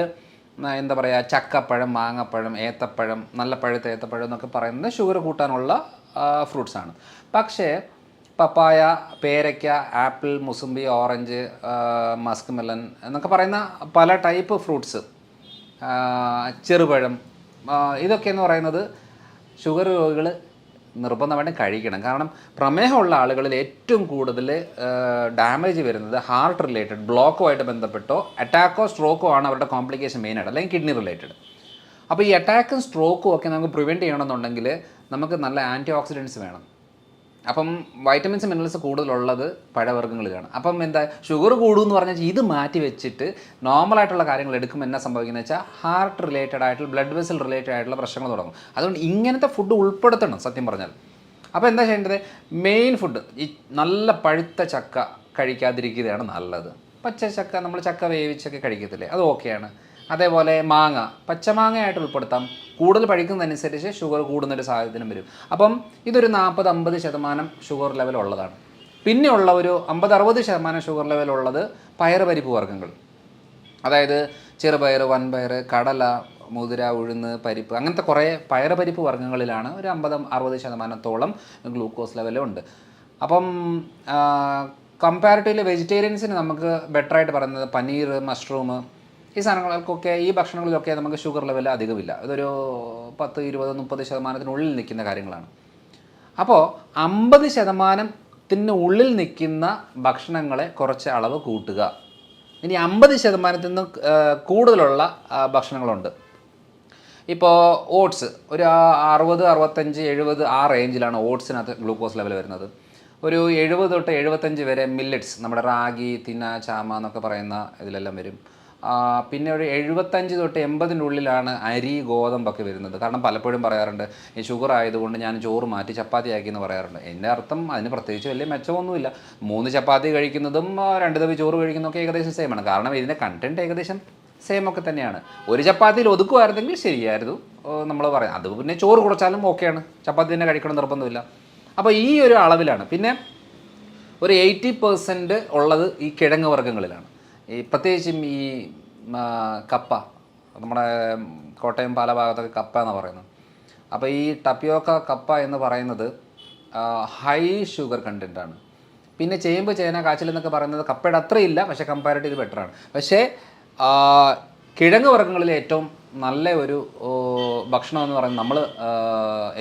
എന്താ പറയുക, ചക്കപ്പഴം, മാങ്ങപ്പഴം, ഏത്തപ്പഴം, നല്ല പഴുത്ത ഏത്തപ്പഴം എന്നൊക്കെ പറയുന്നത് ഷുഗർ കൂട്ടാനുള്ള ഫ്രൂട്ട്സാണ്. പക്ഷേ പപ്പായ, പേരയ്ക്ക, apple, mosambi, orange, Musk melon എന്നൊക്കെ പറയുന്ന പല ടൈപ്പ് ഫ്രൂട്ട്സ്, ചെറുപഴം, ഇതൊക്കെ എന്ന് പറയുന്നത് ഷുഗർ രോഗികൾ നിർബന്ധമായിട്ടും കഴിക്കണം. കാരണം പ്രമേഹമുള്ള ആളുകളിൽ ഏറ്റവും കൂടുതൽ ഡാമേജ് വരുന്നത് ഹാർട്ട് റിലേറ്റഡ് ബ്ലോക്കുമായിട്ട് ബന്ധപ്പെട്ടോ അറ്റാക്കോ സ്ട്രോക്കോ ആണ് അവരുടെ കോംപ്ലിക്കേഷൻ മെയിനായിട്ട്, അല്ലെങ്കിൽ കിഡ്നി റിലേറ്റഡ്. അപ്പോൾ ഈ അറ്റാക്കും സ്ട്രോക്കും ഒക്കെ നമുക്ക് പ്രിവെൻറ്റ് ചെയ്യണമെന്നുണ്ടെങ്കിൽ നമുക്ക് നല്ല ആൻറ്റി ഓക്സിഡൻസ് വേണം. അപ്പം വൈറ്റമിൻസ്, മിനറൽസ് കൂടുതലുള്ളത് പഴവർഗ്ഗങ്ങളിലാണ്. അപ്പം എന്താ ഷുഗർ കൂടുമെന്ന് പറഞ്ഞാൽ ഇത് മാറ്റി വെച്ചിട്ട് നോർമലായിട്ടുള്ള കാര്യങ്ങൾ എടുക്കുമ്പോൾ എന്നാ സംഭവിക്കുന്നത് വെച്ചാൽ ഹാർട്ട് റിലേറ്റഡ് ആയിട്ടുള്ള, ബ്ലഡ് വെസൽ റിലേറ്റഡ് ആയിട്ടുള്ള പ്രശ്നങ്ങൾ തുടങ്ങും. അതുകൊണ്ട് ഇങ്ങനത്തെ ഫുഡ് ഉൾപ്പെടുത്തണം സത്യം പറഞ്ഞാൽ. അപ്പോൾ എന്താ ചെയ്യേണ്ടത്, മെയിൻ ഫുഡ് ഈ നല്ല പഴുത്ത ചക്ക കഴിക്കാതിരിക്കുകയാണ് നല്ലത്. പച്ച ചക്ക, നമ്മൾ ചക്ക വേവിച്ചൊക്കെ കഴിക്കത്തില്ലേ, അത് ഓക്കെയാണ്. അതേപോലെ മാങ്ങ, പച്ചമാങ്ങയായിട്ട് ഉൾപ്പെടുത്താം. കൂടുതൽ പഴിക്കുന്നതനുസരിച്ച് ഷുഗർ കൂടുന്നൊരു സാഹചര്യം വരും. അപ്പം ഇതൊരു 40-50% ഷുഗർ ലെവൽ ഉള്ളതാണ്. പിന്നെയുള്ള ഒരു 50-60% ഷുഗർ ലെവലുള്ളത് പയറുപരിപ്പ് വർഗ്ഗങ്ങൾ, അതായത് ചെറുപയർ, വൻപയർ, കടല, മുതിര, ഉഴുന്ന്, പരിപ്പ്, അങ്ങനത്തെ കുറേ പയറുപരിപ്പ് വർഗ്ഗങ്ങളിലാണ് ഒരു 50-60% ഗ്ലൂക്കോസ് ലെവലുണ്ട്. അപ്പം കമ്പാരിറ്റീവ്ലി വെജിറ്റേറിയൻസിന് നമുക്ക് ബെറ്ററായിട്ട് പറയുന്നത് പനീർ, മഷ്റൂം, ഈ സാധനങ്ങൾക്കൊക്കെ, ഈ ഭക്ഷണങ്ങളിലൊക്കെ നമുക്ക് ഷുഗർ ലെവൽ അധികമില്ല. ഇതൊരു 10, 20, 30% നിൽക്കുന്ന കാര്യങ്ങളാണ്. അപ്പോൾ 50% ഉള്ളിൽ നിൽക്കുന്ന ഭക്ഷണങ്ങളെ കുറച്ച് അളവ് കൂട്ടുക. ഇനി 50% കൂടുതലുള്ള ഭക്ഷണങ്ങളുണ്ട്. ഇപ്പോൾ ഓട്സ് ഒരു 60, 65, 70 ആ റേഞ്ചിലാണ് ഓട്സിനകത്ത് ഗ്ലൂക്കോസ് ലെവൽ വരുന്നത്. ഒരു 70-75 വരെ മില്ലറ്റ്സ്, നമ്മുടെ റാഗി, തിന, ചാമ എന്നൊക്കെ പറയുന്ന ഇതിലെല്ലാം വരും. പിന്നെ ഒരു 75-80 ഉള്ളിലാണ് അരി, ഗോതമ്പൊക്കെ വരുന്നത്. കാരണം പലപ്പോഴും പറയാറുണ്ട് ഈ ഷുഗർ ആയതുകൊണ്ട് ഞാൻ ചോറ് മാറ്റി ചപ്പാത്തി ആക്കി എന്ന് പറയാറുണ്ട്. എൻ്റെ അർത്ഥം അതിന് പ്രത്യേകിച്ച് വലിയ മെച്ചമൊന്നുമില്ല. 3 ചപ്പാത്തി കഴിക്കുന്നതും 2 തവി ചോറ് കഴിക്കുന്നതൊക്കെ ഏകദേശം സെയിമാണ്. കാരണം ഇതിൻ്റെ കണ്ടൻറ്റ് ഏകദേശം സെയിം ഒക്കെ തന്നെയാണ്. ഒരു ചപ്പാത്തിയിൽ ഒതുക്കുമായിരുന്നെങ്കിൽ ശരിയായിരുന്നു നമ്മൾ പറയാം. അത് പിന്നെ ചോറ് കുറച്ചാലും ഓക്കെയാണ്, ചപ്പാത്തി തന്നെ കഴിക്കണം നിർബന്ധമില്ല. അപ്പോൾ ഈ ഒരു അളവിലാണ്. പിന്നെ ഒരു 80% ഉള്ളത് ഈ കിഴങ്ങ് വർഗ്ഗങ്ങളിലാണ്. ഈ പ്രത്യേകിച്ചും ഈ കപ്പ, നമ്മുടെ കോട്ടയം പാല ഭാഗത്തൊക്കെ കപ്പ എന്ന് പറയുന്നത്. അപ്പോൾ ഈ ടപ്പിയോക്ക കപ്പ എന്ന് പറയുന്നത് ഹൈ ഷുഗർ കണ്ടൻറ്റാണ്. പിന്നെ ചേമ്പ്, ചേന, കാച്ചിൽ എന്നൊക്കെ പറയുന്നത് കപ്പയുടെ അത്രയില്ല, പക്ഷേ കമ്പാരിറ്റീവ് ബെറ്ററാണ്. പക്ഷേ കിഴങ്ങ് വർഗ്ഗങ്ങളിൽ ഏറ്റവും നല്ല ഒരു ഭക്ഷണം എന്ന് പറയുന്നത്, നമ്മൾ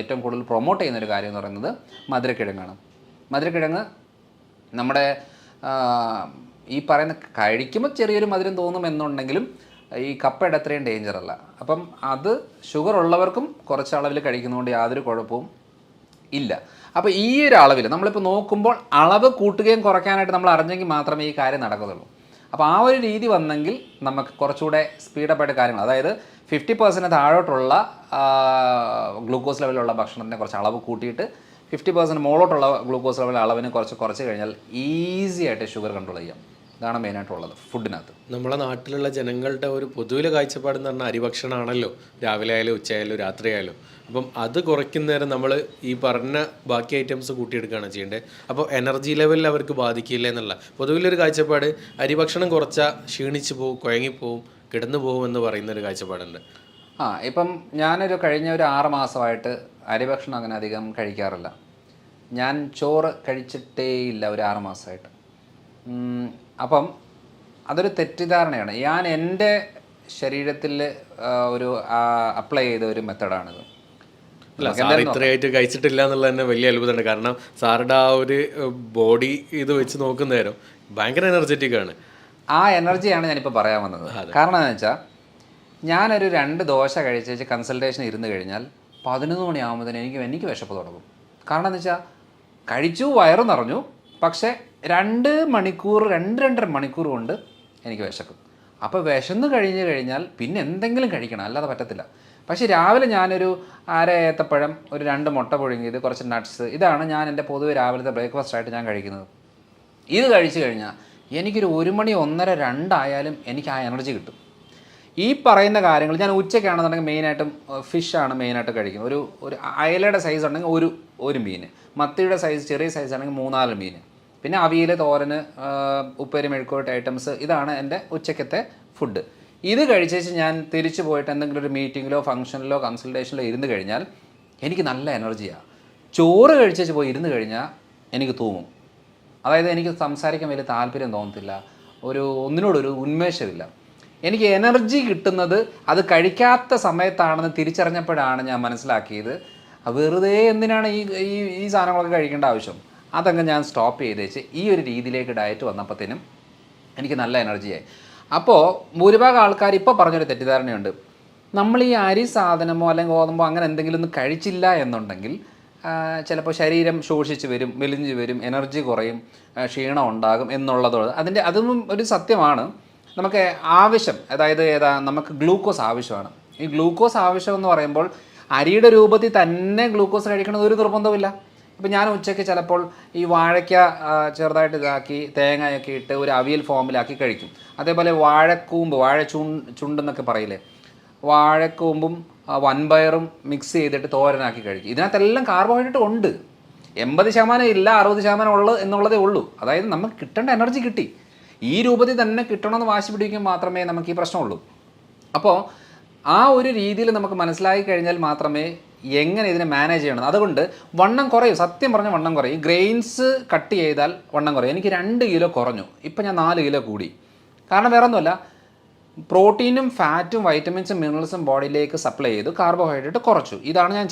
ഏറ്റവും കൂടുതൽ പ്രൊമോട്ട് ചെയ്യുന്നൊരു കാര്യം എന്ന് പറയുന്നത് മധുരക്കിഴങ്ങാണ്. മധുരക്കിഴങ്ങ് നമ്മുടെ ഈ പറയുന്ന കഴിക്കുമ്പോൾ ചെറിയൊരു മധുരം തോന്നുമെന്നുണ്ടെങ്കിലും ഈ കപ്പയുടെ അത്രയും ഡേഞ്ചർ അല്ല. അപ്പം അത് ഷുഗർ ഉള്ളവർക്കും കുറച്ച് അളവിൽ കഴിക്കുന്നതുകൊണ്ട് യാതൊരു കുഴപ്പവും ഇല്ല. അപ്പോൾ ഈ ഒരു അളവിൽ നമ്മളിപ്പോൾ നോക്കുമ്പോൾ അളവ് കൂട്ടുകയും കുറയ്ക്കാനായിട്ട് നമ്മൾ അറിഞ്ഞെങ്കിൽ മാത്രമേ ഈ കാര്യം നടക്കത്തുള്ളൂ. അപ്പോൾ ആ ഒരു രീതി വന്നെങ്കിൽ നമുക്ക് കുറച്ചുകൂടെ സ്പീഡപ്പായിട്ട് കാര്യങ്ങൾ, അതായത് 50% താഴോട്ടുള്ള ഗ്ലൂക്കോസ് ലെവലുള്ള ഭക്ഷണത്തിനെ കുറച്ച് അളവ് കൂട്ടിയിട്ട് 50% മുകളിലോട്ടുള്ള ഗ്ലൂക്കോസ് ലെവൽ അളവിന് കുറച്ച് കഴിഞ്ഞാൽ ഈസി ആയിട്ട് ഷുഗർ കൺട്രോൾ ചെയ്യാം. ഇതാണ് മെയിനായിട്ടുള്ളത് ഫുഡിനകത്ത്. നമ്മളെ നാട്ടിലുള്ള ജനങ്ങളുടെ ഒരു പൊതുവിലെ കാഴ്ചപ്പാട് എന്ന് പറഞ്ഞാൽ അരിഭക്ഷണമാണല്ലോ, രാവിലെ ആയാലും ഉച്ചയായാലും രാത്രിയായാലും. അപ്പം അത് കുറയ്ക്കുന്നേരം നമ്മൾ ഈ പറഞ്ഞ ബാക്കി ഐറ്റംസ് കൂട്ടിയെടുക്കുകയാണ് ചെയ്യേണ്ടത്. അപ്പോൾ എനർജി ലെവലിൽ അവർക്ക് ബാധിക്കില്ല എന്നുള്ള പൊതുവിലൊരു കാഴ്ചപ്പാട്, അരിഭക്ഷണം കുറച്ചാൽ ക്ഷീണിച്ച് പോകും, കുഴങ്ങിപ്പോവും, കിടന്നു പോകും എന്ന് പറയുന്നൊരു കാഴ്ചപ്പാടുണ്ട്. ഇപ്പം ഞാനൊരു കഴിഞ്ഞ ഒരു 6 മാസമായിട്ട് അരിഭക്ഷണം അങ്ങനെ അധികം കഴിക്കാറില്ല. ഞാൻ ചോറ് കഴിച്ചിട്ടേ ഇല്ല ഒരു 6 മാസമായിട്ട്. അപ്പം അതൊരു തെറ്റിദ്ധാരണയാണ്. ഞാൻ എൻ്റെ ശരീരത്തിൽ ഒരു അപ്ലൈ ചെയ്ത ഒരു മെത്തഡാണിത്. അല്ല, സാർ ഇത്രയായിട്ട് കഴിച്ചിട്ടില്ല എന്നുള്ളത് തന്നെ വലിയ അത്ഭുതമുണ്ട്. കാരണം സാറുടെ ആ ഒരു ബോഡി ഇത് വെച്ച് നോക്കുന്നേരം ഭയങ്കര എനർജറ്റിക് ആണ്. ആ എനർജിയാണ് ഞാനിപ്പോൾ പറയാൻ വന്നത്. കാരണം എന്താണെന്ന് വെച്ചാൽ ഞാനൊരു 2 ദോശ കഴിച്ച് കൺസൾട്ടേഷൻ ഇരുന്ന് കഴിഞ്ഞാൽ 11 മണിയാകുമ്പോഴത്തേന് എനിക്ക് വിശപ്പ് തുടങ്ങും. കാരണം എന്ന് വെച്ചാൽ കഴിച്ചു, വയറ് നിറഞ്ഞു, പക്ഷേ 2-2.5 മണിക്കൂർ കൊണ്ട് എനിക്ക് വിശക്കും. അപ്പോൾ വിശന്ന് കഴിഞ്ഞാൽ പിന്നെ എന്തെങ്കിലും കഴിക്കണം, അല്ലാതെ പറ്റത്തില്ല. പക്ഷേ രാവിലെ ഞാനൊരു 1/2 ഏത്തപ്പഴം, ഒരു 2 മുട്ട പുഴുങ്ങിയത്, കുറച്ച് നട്ട്സ്, ഇതാണ് ഞാൻ എൻ്റെ പൊതുവെ രാവിലത്തെ ബ്രേക്ക്ഫാസ്റ്റായിട്ട് ഞാൻ കഴിക്കുന്നത്. ഇത് കഴിച്ചു കഴിഞ്ഞാൽ എനിക്കൊരു 1 മണി 1:30 2 ആയാലും എനിക്ക് ആ എനർജി കിട്ടും. ഈ പറയുന്ന കാര്യങ്ങൾ ഞാൻ ഉച്ചയ്ക്കാണെന്നുണ്ടെങ്കിൽ മെയിനായിട്ടും ഫിഷാണ് മെയിനായിട്ട് കഴിക്കുന്നത്. ഒരു അയലയുടെ സൈസ് ഉണ്ടെങ്കിൽ ഒരു മീൻ, മത്തിയുടെ സൈസ് ചെറിയ സൈസ് ആണെങ്കിൽ 3-4 മീൻ, പിന്നെ അവിയൽ, തോരന്, ഉപ്പേരി, മെഴുക്കോട്ട് ഐറ്റംസ്, ഇതാണ് എൻ്റെ ഉച്ചക്കത്തെ ഫുഡ്. ഇത് കഴിച്ചേച്ച് ഞാൻ തിരിച്ചു പോയിട്ട് എന്തെങ്കിലും ഒരു മീറ്റിങ്ങിലോ ഫംഗ്ഷനിലോ കൺസൾട്ടേഷനിലോ ഇരുന്ന് കഴിഞ്ഞാൽ എനിക്ക് നല്ല എനർജിയാണ്. ചോറ് കഴിച്ചേച്ച് പോയി ഇരുന്ന് കഴിഞ്ഞാൽ എനിക്ക് തൂങ്ങും. അതായത് എനിക്ക് സംസാരിക്കാൻ വലിയ താല്പര്യം തോന്നത്തില്ല, ഒന്നിനോടൊരു ഉന്മേഷമില്ല. എനിക്ക് എനർജി കിട്ടുന്നത് അത് കഴിക്കാത്ത സമയത്താണെന്ന് തിരിച്ചറിഞ്ഞപ്പോഴാണ് ഞാൻ മനസ്സിലാക്കിയത് വെറുതെ എന്തിനാണ് ഈ സാധനങ്ങളൊക്കെ കഴിക്കേണ്ട ആവശ്യം. അതങ്ങ് ഞാൻ സ്റ്റോപ്പ് ചെയ്തേച്ച് ഈ ഒരു രീതിയിലേക്ക് ഡയറ്റ് വന്നപ്പോഴത്തേനും എനിക്ക് നല്ല എനർജിയായി. അപ്പോൾ ഭൂരിഭാഗം ആൾക്കാർ ഇപ്പോൾ പറഞ്ഞൊരു തെറ്റിദ്ധാരണയുണ്ട്, നമ്മൾ ഈ അരി സാധനമോ അല്ലെങ്കിൽ ഗോതമ്പോ അങ്ങനെ എന്തെങ്കിലും ഒന്നും കഴിച്ചില്ല എന്നുണ്ടെങ്കിൽ ചിലപ്പോൾ ശരീരം ശോഷിച്ച് വരും, മെലിഞ്ഞ് വരും, എനർജി കുറയും, ക്ഷീണം ഉണ്ടാകും എന്നുള്ളതോട് അതൊന്നും ഒരു സത്യമാണ്. നമുക്ക് ആവശ്യം, അതായത് നമുക്ക് ഗ്ലൂക്കോസ് ആവശ്യമാണ്. ഈ ഗ്ലൂക്കോസ് ആവശ്യം എന്ന് പറയുമ്പോൾ അരിയുടെ രൂപത്തിൽ തന്നെ ഗ്ലൂക്കോസ് കഴിക്കണമെന്ന് ഒരു നിർബന്ധമില്ല. ഇപ്പം ഞാൻ ഉച്ചയ്ക്ക് ചിലപ്പോൾ ഈ വാഴയ്ക്ക ചെറുതായിട്ട് ഇതാക്കി തേങ്ങയൊക്കെ ഇട്ട് ഒരു അവിയൽ ഫോമിലാക്കി കഴിക്കും. അതേപോലെ വാഴക്കൂമ്പ്, ചുണ്ടെന്നൊക്കെ പറയില്ലേ, വാഴക്കൂമ്പും വൻപയറും മിക്സ് ചെയ്തിട്ട് തോരനാക്കി കഴിക്കും. ഇതിനകത്തെല്ലാം കാർബോഹൈഡ്രേറ്റ് ഉണ്ട്. 80% ഇല്ല, 60% ഉള്ളു എന്നുള്ളതേ ഉള്ളൂ. അതായത് നമുക്ക് കിട്ടേണ്ട എനർജി കിട്ടി, ഈ രൂപത്തിൽ തന്നെ കിട്ടണമെന്ന് വാശി പിടിക്കുമ്പോൾ മാത്രമേ നമുക്ക് ഈ പ്രശ്നമുള്ളൂ. അപ്പോൾ ആ ഒരു രീതിയിൽ നമുക്ക് മനസ്സിലാക്കി കഴിഞ്ഞാൽ മാത്രമേ എങ്ങനെ ഇതിനെ മാനേജ് ചെയ്യണം. അതുകൊണ്ട് വണ്ണം കുറയും, സത്യം പറഞ്ഞാൽ വണ്ണം കുറയും. ഗ്രെയിൻസ് കട്ട് ചെയ്താൽ വണ്ണം കുറയും. എനിക്ക് 2 കിലോ കുറഞ്ഞു, ഇപ്പം ഞാൻ 4 കിലോ കൂടി. കാരണം വേറെ ഒന്നുമല്ല, പ്രോട്ടീനും ഫാറ്റും വൈറ്റമിൻസും മിനറൽസും ബോഡിയിലേക്ക് സപ്ലൈ ചെയ്തു, കാർബോഹൈഡ്രേറ്റ് കുറച്ചു. ഇതാണ് ഞാൻ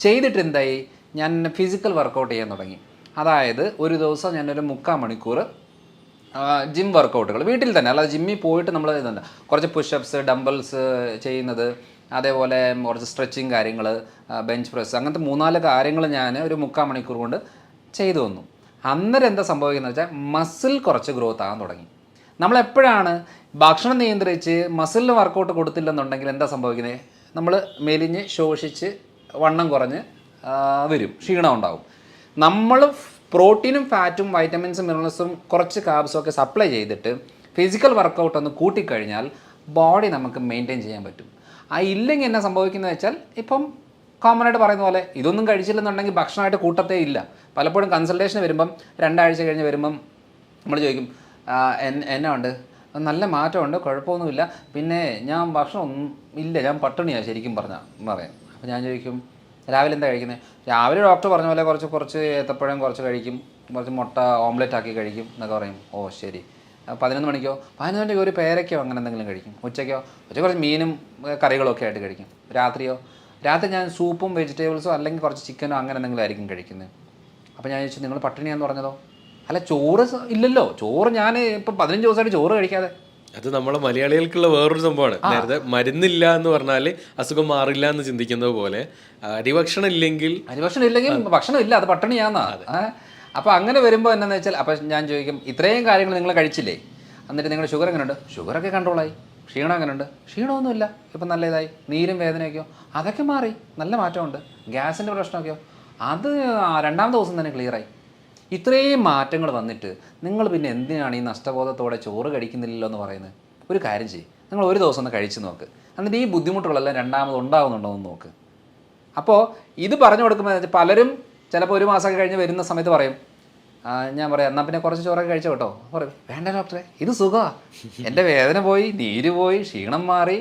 ചെയ്തിട്ട് എന്തായി, ഞാൻ ഫിസിക്കൽ വർക്കൗട്ട് ചെയ്യാൻ തുടങ്ങി. അതായത് ഒരു ദിവസം ഞാനൊരു 3/4 മണിക്കൂർ ജിം വർക്കൗട്ടുകൾ വീട്ടിൽ തന്നെ, അല്ലാതെ ജിമ്മിൽ പോയിട്ട് നമ്മൾ ഇതുണ്ട്, കുറച്ച് പുഷപ്സ്, ഡംബിൾസ് ചെയ്യുന്നത്, അതേപോലെ കുറച്ച് സ്ട്രെച്ചിങ് കാര്യങ്ങൾ, ബെഞ്ച് പ്രസ്, അങ്ങനത്തെ 3-4 കാര്യങ്ങൾ ഞാൻ ഒരു 3/4 മണിക്കൂർ കൊണ്ട് ചെയ്തു വന്നു. അന്നേരം എന്താ സംഭവിക്കുന്നത് വെച്ചാൽ മസിൽ കുറച്ച് ഗ്രോത്ത് ആകാൻ തുടങ്ങി. നമ്മളെപ്പോഴാണ് ഭക്ഷണം നിയന്ത്രിച്ച് മസിലിന് വർക്കൗട്ട് കൊടുത്തില്ലെന്നുണ്ടെങ്കിൽ എന്താ സംഭവിക്കുന്നത്, നമ്മൾ മെലിഞ്ഞ് ശോഷിച്ച് വണ്ണം കുറഞ്ഞ് വരും, ക്ഷീണം ഉണ്ടാവും. നമ്മൾ പ്രോട്ടീനും ഫാറ്റും വൈറ്റമിൻസും മിനറൽസും കുറച്ച് കാർബ്സും ഒക്കെ സപ്ലൈ ചെയ്തിട്ട് ഫിസിക്കൽ വർക്കൗട്ട് ഒന്ന് കൂട്ടിക്കഴിഞ്ഞാൽ ബോഡി നമുക്ക് മെയിൻറ്റെയിൻ ചെയ്യാൻ പറ്റും. ഇല്ലെങ്കിൽ എന്നാ സംഭവിക്കുന്നത് വെച്ചാൽ, ഇപ്പം കോമണായിട്ട് പറയുന്ന പോലെ ഇതൊന്നും കഴിച്ചില്ലെന്നുണ്ടെങ്കിൽ ഭക്ഷണമായിട്ട് കൂട്ടത്തേ ഇല്ല. പലപ്പോഴും കൺസൾട്ടേഷൻ വരുമ്പം 2 ആഴ്ച കഴിഞ്ഞ് വരുമ്പം നമ്മൾ ചോദിക്കും, എന്നാ ഉണ്ട്, നല്ല മാറ്റമുണ്ട്, കുഴപ്പമൊന്നുമില്ല, പിന്നെ ഞാൻ ഭക്ഷണം ഒന്നും ഇല്ല, ഞാൻ പട്ടിണിയാണ് ശരിക്കും പറയാം. അപ്പോൾ ഞാൻ ചോദിക്കും, രാവിലെ എന്താ കഴിക്കുന്നത്? രാവിലെ ഡോക്ടർ പറഞ്ഞ പോലെ കുറച്ച് ഏത്തപ്പഴം കുറച്ച് കഴിക്കും, കുറച്ച് മുട്ട ഓംലെറ്റ് ആക്കി കഴിക്കും എന്നൊക്കെ പറയും. ഓ ശരി. 11 മണിക്കോ 11 മണിക്കോ ഒരു പേരയ്ക്കോ അങ്ങനെ എന്തെങ്കിലും കഴിക്കും. ഉച്ചയ്ക്ക് കുറച്ച് മീനും കറികളൊക്കെ ആയിട്ട് കഴിക്കും. രാത്രി ഞാൻ സൂപ്പും വെജിറ്റബിൾസോ അല്ലെങ്കിൽ കുറച്ച് ചിക്കനോ അങ്ങനെ എന്തെങ്കിലും ആയിരിക്കും കഴിക്കുന്നത്. അപ്പോൾ ഞാൻ ചോദിച്ചു, നിങ്ങൾ പട്ടിണിയാന്ന് പറഞ്ഞതോ? അല്ല, ചോറ് ഇല്ലല്ലോ, ചോറ് ഞാൻ ഇപ്പം 15 ദിവസമായിട്ട് ചോറ് കഴിക്കാതെ. അത് നമ്മളെ മലയാളികൾക്കുള്ള വേറൊരു സംഭവമാണ്. നേരത്തെ മരുന്നില്ല എന്ന് പറഞ്ഞാൽ അസുഖം മാറില്ല എന്ന് ചിന്തിക്കുന്നത് പോലെ അരിഭക്ഷണം ഇല്ലെങ്കിൽ ഭക്ഷണം ഇല്ല, അത് പട്ടിണിയാന്നാ. അപ്പോൾ അങ്ങനെ വരുമ്പോൾ എന്താണെന്ന് വെച്ചാൽ, അപ്പോൾ ഞാൻ ചോദിക്കും, ഇത്രയും കാര്യങ്ങൾ നിങ്ങൾ കഴിച്ചില്ലേ, എന്നിട്ട് നിങ്ങളുടെ ഷുഗർ എങ്ങനെയുണ്ട്? ഷുഗറൊക്കെ കൺട്രോളായി. ക്ഷീണം എങ്ങനെയുണ്ട്? ക്ഷീണമൊന്നുമില്ല, ഇപ്പം നല്ല ഇതായി. നീരും വേദനയൊക്കെയോ അതൊക്കെ മാറി, നല്ല മാറ്റമുണ്ട്. ഗ്യാസിൻ്റെ പ്രശ്നമൊക്കെയോ അത് രണ്ടാമത്തെ ദിവസം തന്നെ ക്ലിയറായി. ഇത്രയും മാറ്റങ്ങൾ വന്നിട്ട് നിങ്ങൾ പിന്നെ എന്തിനാണ് ഈ നഷ്ടബോധത്തോടെ ചോറ് കഴിക്കുന്നില്ലല്ലോ എന്ന് പറയുന്നത്? ഒരു കാര്യം ചെയ്യും, നിങ്ങൾ ഒരു ദിവസം ഒന്ന് കഴിച്ച് നോക്ക്, എന്നിട്ട് ഈ ബുദ്ധിമുട്ടുകളെല്ലാം രണ്ടാമത് ഉണ്ടാകുന്നുണ്ടോ എന്ന് നോക്ക്. അപ്പോൾ ഇത് പറഞ്ഞു കൊടുക്കുമ്പോൾ പലരും ചിലപ്പോൾ ഒരു മാസമൊക്കെ കഴിഞ്ഞ് വരുന്ന സമയത്ത് പറയും, ഞാൻ പറയാം എന്നാൽ പിന്നെ കുറച്ച് ചോറൊക്കെ കഴിച്ചോ കേട്ടോ. പറയും വേണ്ട ഡോക്ടറെ, ഇത് സുഖമാണ്, എൻ്റെ വേദന പോയി, നീര് പോയി, ക്ഷീണം മാറി,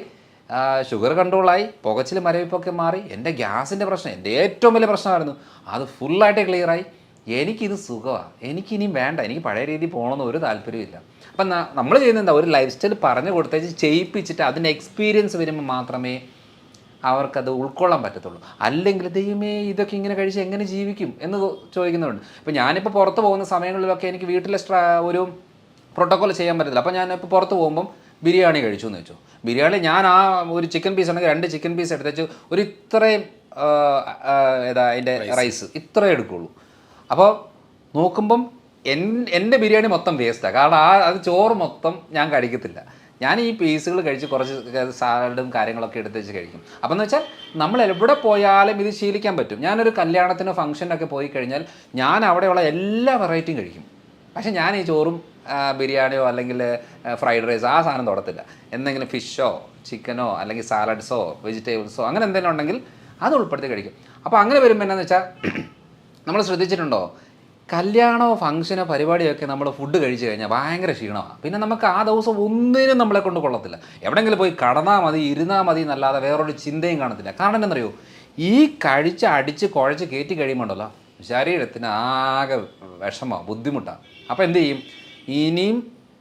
ഷുഗർ കൺട്രോളായി, പുകച്ചിൽ മരവിപ്പൊക്കെ മാറി, എൻ്റെ ഗ്യാസിൻ്റെ പ്രശ്നം എൻ്റെ ഏറ്റവും വലിയ പ്രശ്നമായിരുന്നു, അത് ഫുള്ളായിട്ട് ക്ലിയറായി, എനിക്കിത് സുഖമാണ്, എനിക്കിനിയും വേണ്ട, എനിക്ക് പഴയ രീതിയിൽ പോകണമെന്ന് ഒരു താല്പര്യമില്ല. അപ്പം നമ്മൾ ചെയ്യുന്നത് എന്താ, ഒരു ലൈഫ് സ്റ്റൈൽ പറഞ്ഞു കൊടുത്തേച്ച് ചെയ്യിപ്പിച്ചിട്ട് അതിൻ്റെ എക്സ്പീരിയൻസ് വരുമ്പോൾ മാത്രമേ അവർക്കത് ഉൾക്കൊള്ളാൻ പറ്റത്തുള്ളൂ. അല്ലെങ്കിൽ ദൈവമേ ഇതൊക്കെ ഇങ്ങനെ കഴിച്ച് എങ്ങനെ ജീവിക്കും എന്ന് ചോദിക്കുന്നുണ്ട്. ഇപ്പോൾ ഞാനിപ്പോൾ പുറത്ത് പോകുന്ന സമയങ്ങളിലൊക്കെ എനിക്ക് വീട്ടിലെ ഒരു പ്രോട്ടോക്കോൾ ചെയ്യാൻ പറ്റത്തില്ല. അപ്പോൾ ഞാനിപ്പോൾ പുറത്ത് പോകുമ്പം ബിരിയാണി കഴിച്ചു എന്ന് വെച്ചു. ബിരിയാണി ഞാൻ ആ ഒരു ചിക്കൻ പീസ് ഉണ്ടെങ്കിൽ 2 ചിക്കൻ പീസ് എടുത്തേച്ച് ഒരു ഇത്രയും അതിൻ്റെ റൈസ് ഇത്രയും എടുക്കുള്ളൂ. അപ്പോൾ നോക്കുമ്പം എൻ്റെ ബിരിയാണി മൊത്തം വേസ്റ്റാണ്. കാരണം അത് ചോറ് മൊത്തം ഞാൻ കഴിക്കത്തില്ല. ഞാൻ ഈ പീസുകൾ കഴിച്ച് കുറച്ച് സാലഡും കാര്യങ്ങളൊക്കെ എടുത്ത് വെച്ച് കഴിക്കും. അപ്പം എന്ന് വെച്ചാൽ നമ്മൾ എവിടെ പോയാലും ഇത് ശീലിക്കാൻ പറ്റും. ഞാനൊരു കല്യാണത്തിനോ ഫംഗ്ഷനൊക്കെ പോയി കഴിഞ്ഞാൽ ഞാൻ അവിടെയുള്ള എല്ലാ വെറൈറ്റിയും കഴിക്കും. പക്ഷേ ഞാൻ ഈ ചോറും ബിരിയാണിയോ അല്ലെങ്കിൽ ഫ്രൈഡ് റൈസ് ആ സാധനം തൊടത്തില്ല. എന്തെങ്കിലും ഫിഷോ ചിക്കനോ അല്ലെങ്കിൽ സാലഡ്സോ വെജിറ്റബിൾസോ അങ്ങനെ എന്തെങ്കിലും ഉണ്ടെങ്കിൽ അത് ഉൾപ്പെടുത്തി കഴിക്കും. അപ്പോൾ അങ്ങനെ വരുമ്പോൾ എന്നാന്ന് വെച്ചാൽ നമ്മൾ ശ്രദ്ധിച്ചിട്ടുണ്ടോ, കല്യാണമോ ഫംഗ്ഷനോ പരിപാടിയൊക്കെ നമ്മൾ ഫുഡ് കഴിച്ച് കഴിഞ്ഞാൽ ഭയങ്കര ക്ഷീണമാണ്. പിന്നെ നമുക്ക് ആ ദിവസം ഒന്നിനും നമ്മളെ കൊണ്ട് കൊള്ളത്തില്ല. എവിടെയെങ്കിലും പോയി കടന്നാൽ മതി, ഇരുന്നാൽ മതി എന്നല്ലാതെ വേറൊരു ചിന്തയും കാണത്തില്ല. കാരണം എന്താണെന്നറിയോ, ഈ കഴിച്ച് അടിച്ച് കുഴച്ച് കയറ്റി കഴിയുമ്പോണ്ടല്ലോ ശരീരത്തിന് ആകെ വിഷമമാണ്, ബുദ്ധിമുട്ടാണ്. അപ്പോൾ എന്ത് ചെയ്യും, ഇനിയും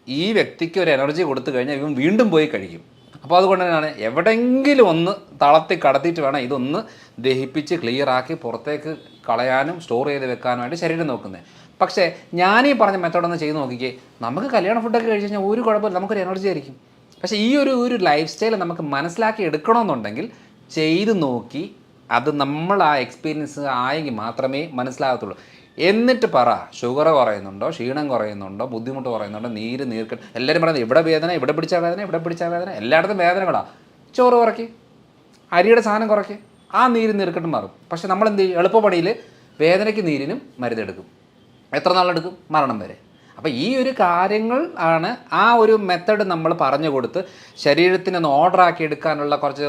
ഈ വ്യക്തിക്ക് ഒരു എനർജി കൊടുത്തു കഴിഞ്ഞാൽ ഇവൻ വീണ്ടും പോയി കഴിക്കും. അപ്പോൾ അതുകൊണ്ട് തന്നെയാണ് എവിടെയെങ്കിലും ഒന്ന് തളർത്തി കടത്തിയിട്ട് വേണം ഇതൊന്ന് ദഹിപ്പിച്ച് ക്ലിയറാക്കി പുറത്തേക്ക് കളയാനും സ്റ്റോർ ചെയ്ത് വെക്കാനുമായിട്ട് ശരീരം നോക്കുന്നത്. പക്ഷേ ഞാനീ പറഞ്ഞ മെത്തേഡൊന്ന് ചെയ്ത് നോക്കിക്കേ, നമുക്ക് കല്യാണ ഫുഡൊക്കെ കഴിച്ച് കഴിഞ്ഞാൽ ഒരു കുഴപ്പമില്ല, നമുക്കൊരു എനർജി ആയിരിക്കും. പക്ഷേ ഈ ഒരു ലൈഫ് സ്റ്റൈൽ നമുക്ക് മനസ്സിലാക്കി എടുക്കണമെന്നുണ്ടെങ്കിൽ ചെയ്ത് നോക്കി അത് നമ്മൾ ആ എക്സ്പീരിയൻസ് ആയെങ്കിൽ മാത്രമേ മനസ്സിലാകത്തുള്ളൂ. എന്നിട്ട് പറ, ഷുഗർ കുറയുന്നുണ്ടോ, ക്ഷീണം കുറയുന്നുണ്ടോ, ബുദ്ധിമുട്ട് കുറയുന്നുണ്ടോ, നീർക്കെട്ട്, എല്ലാവരും പറയുന്നത് ഇവിടെ വേദന, ഇവിടെ പിടിച്ചാൽ വേദന, ഇവിടെ പിടിച്ചാൽ വേദന, എല്ലായിടത്തും വേദനകളാണ്. ചോറ് കുറയ്ക്ക്, അരിയുടെ സാധനം കുറയ്ക്ക്, ആ നീർക്കെട്ട് മാറും. പക്ഷെ നമ്മൾ എന്ത് ചെയ്യും, എളുപ്പപ്പണിയിൽ വേദനയ്ക്ക് നീരിനും മരുന്നെടുക്കും. എത്ര നാളെടുക്കും? മരണം വരെ. അപ്പോൾ ഈ ഒരു കാര്യങ്ങൾ ആണ് ആ ഒരു മെത്തഡ് നമ്മൾ പറഞ്ഞു കൊടുത്ത് ശരീരത്തിന് ഒന്ന് ഓർഡറാക്കി എടുക്കാനുള്ള കുറച്ച്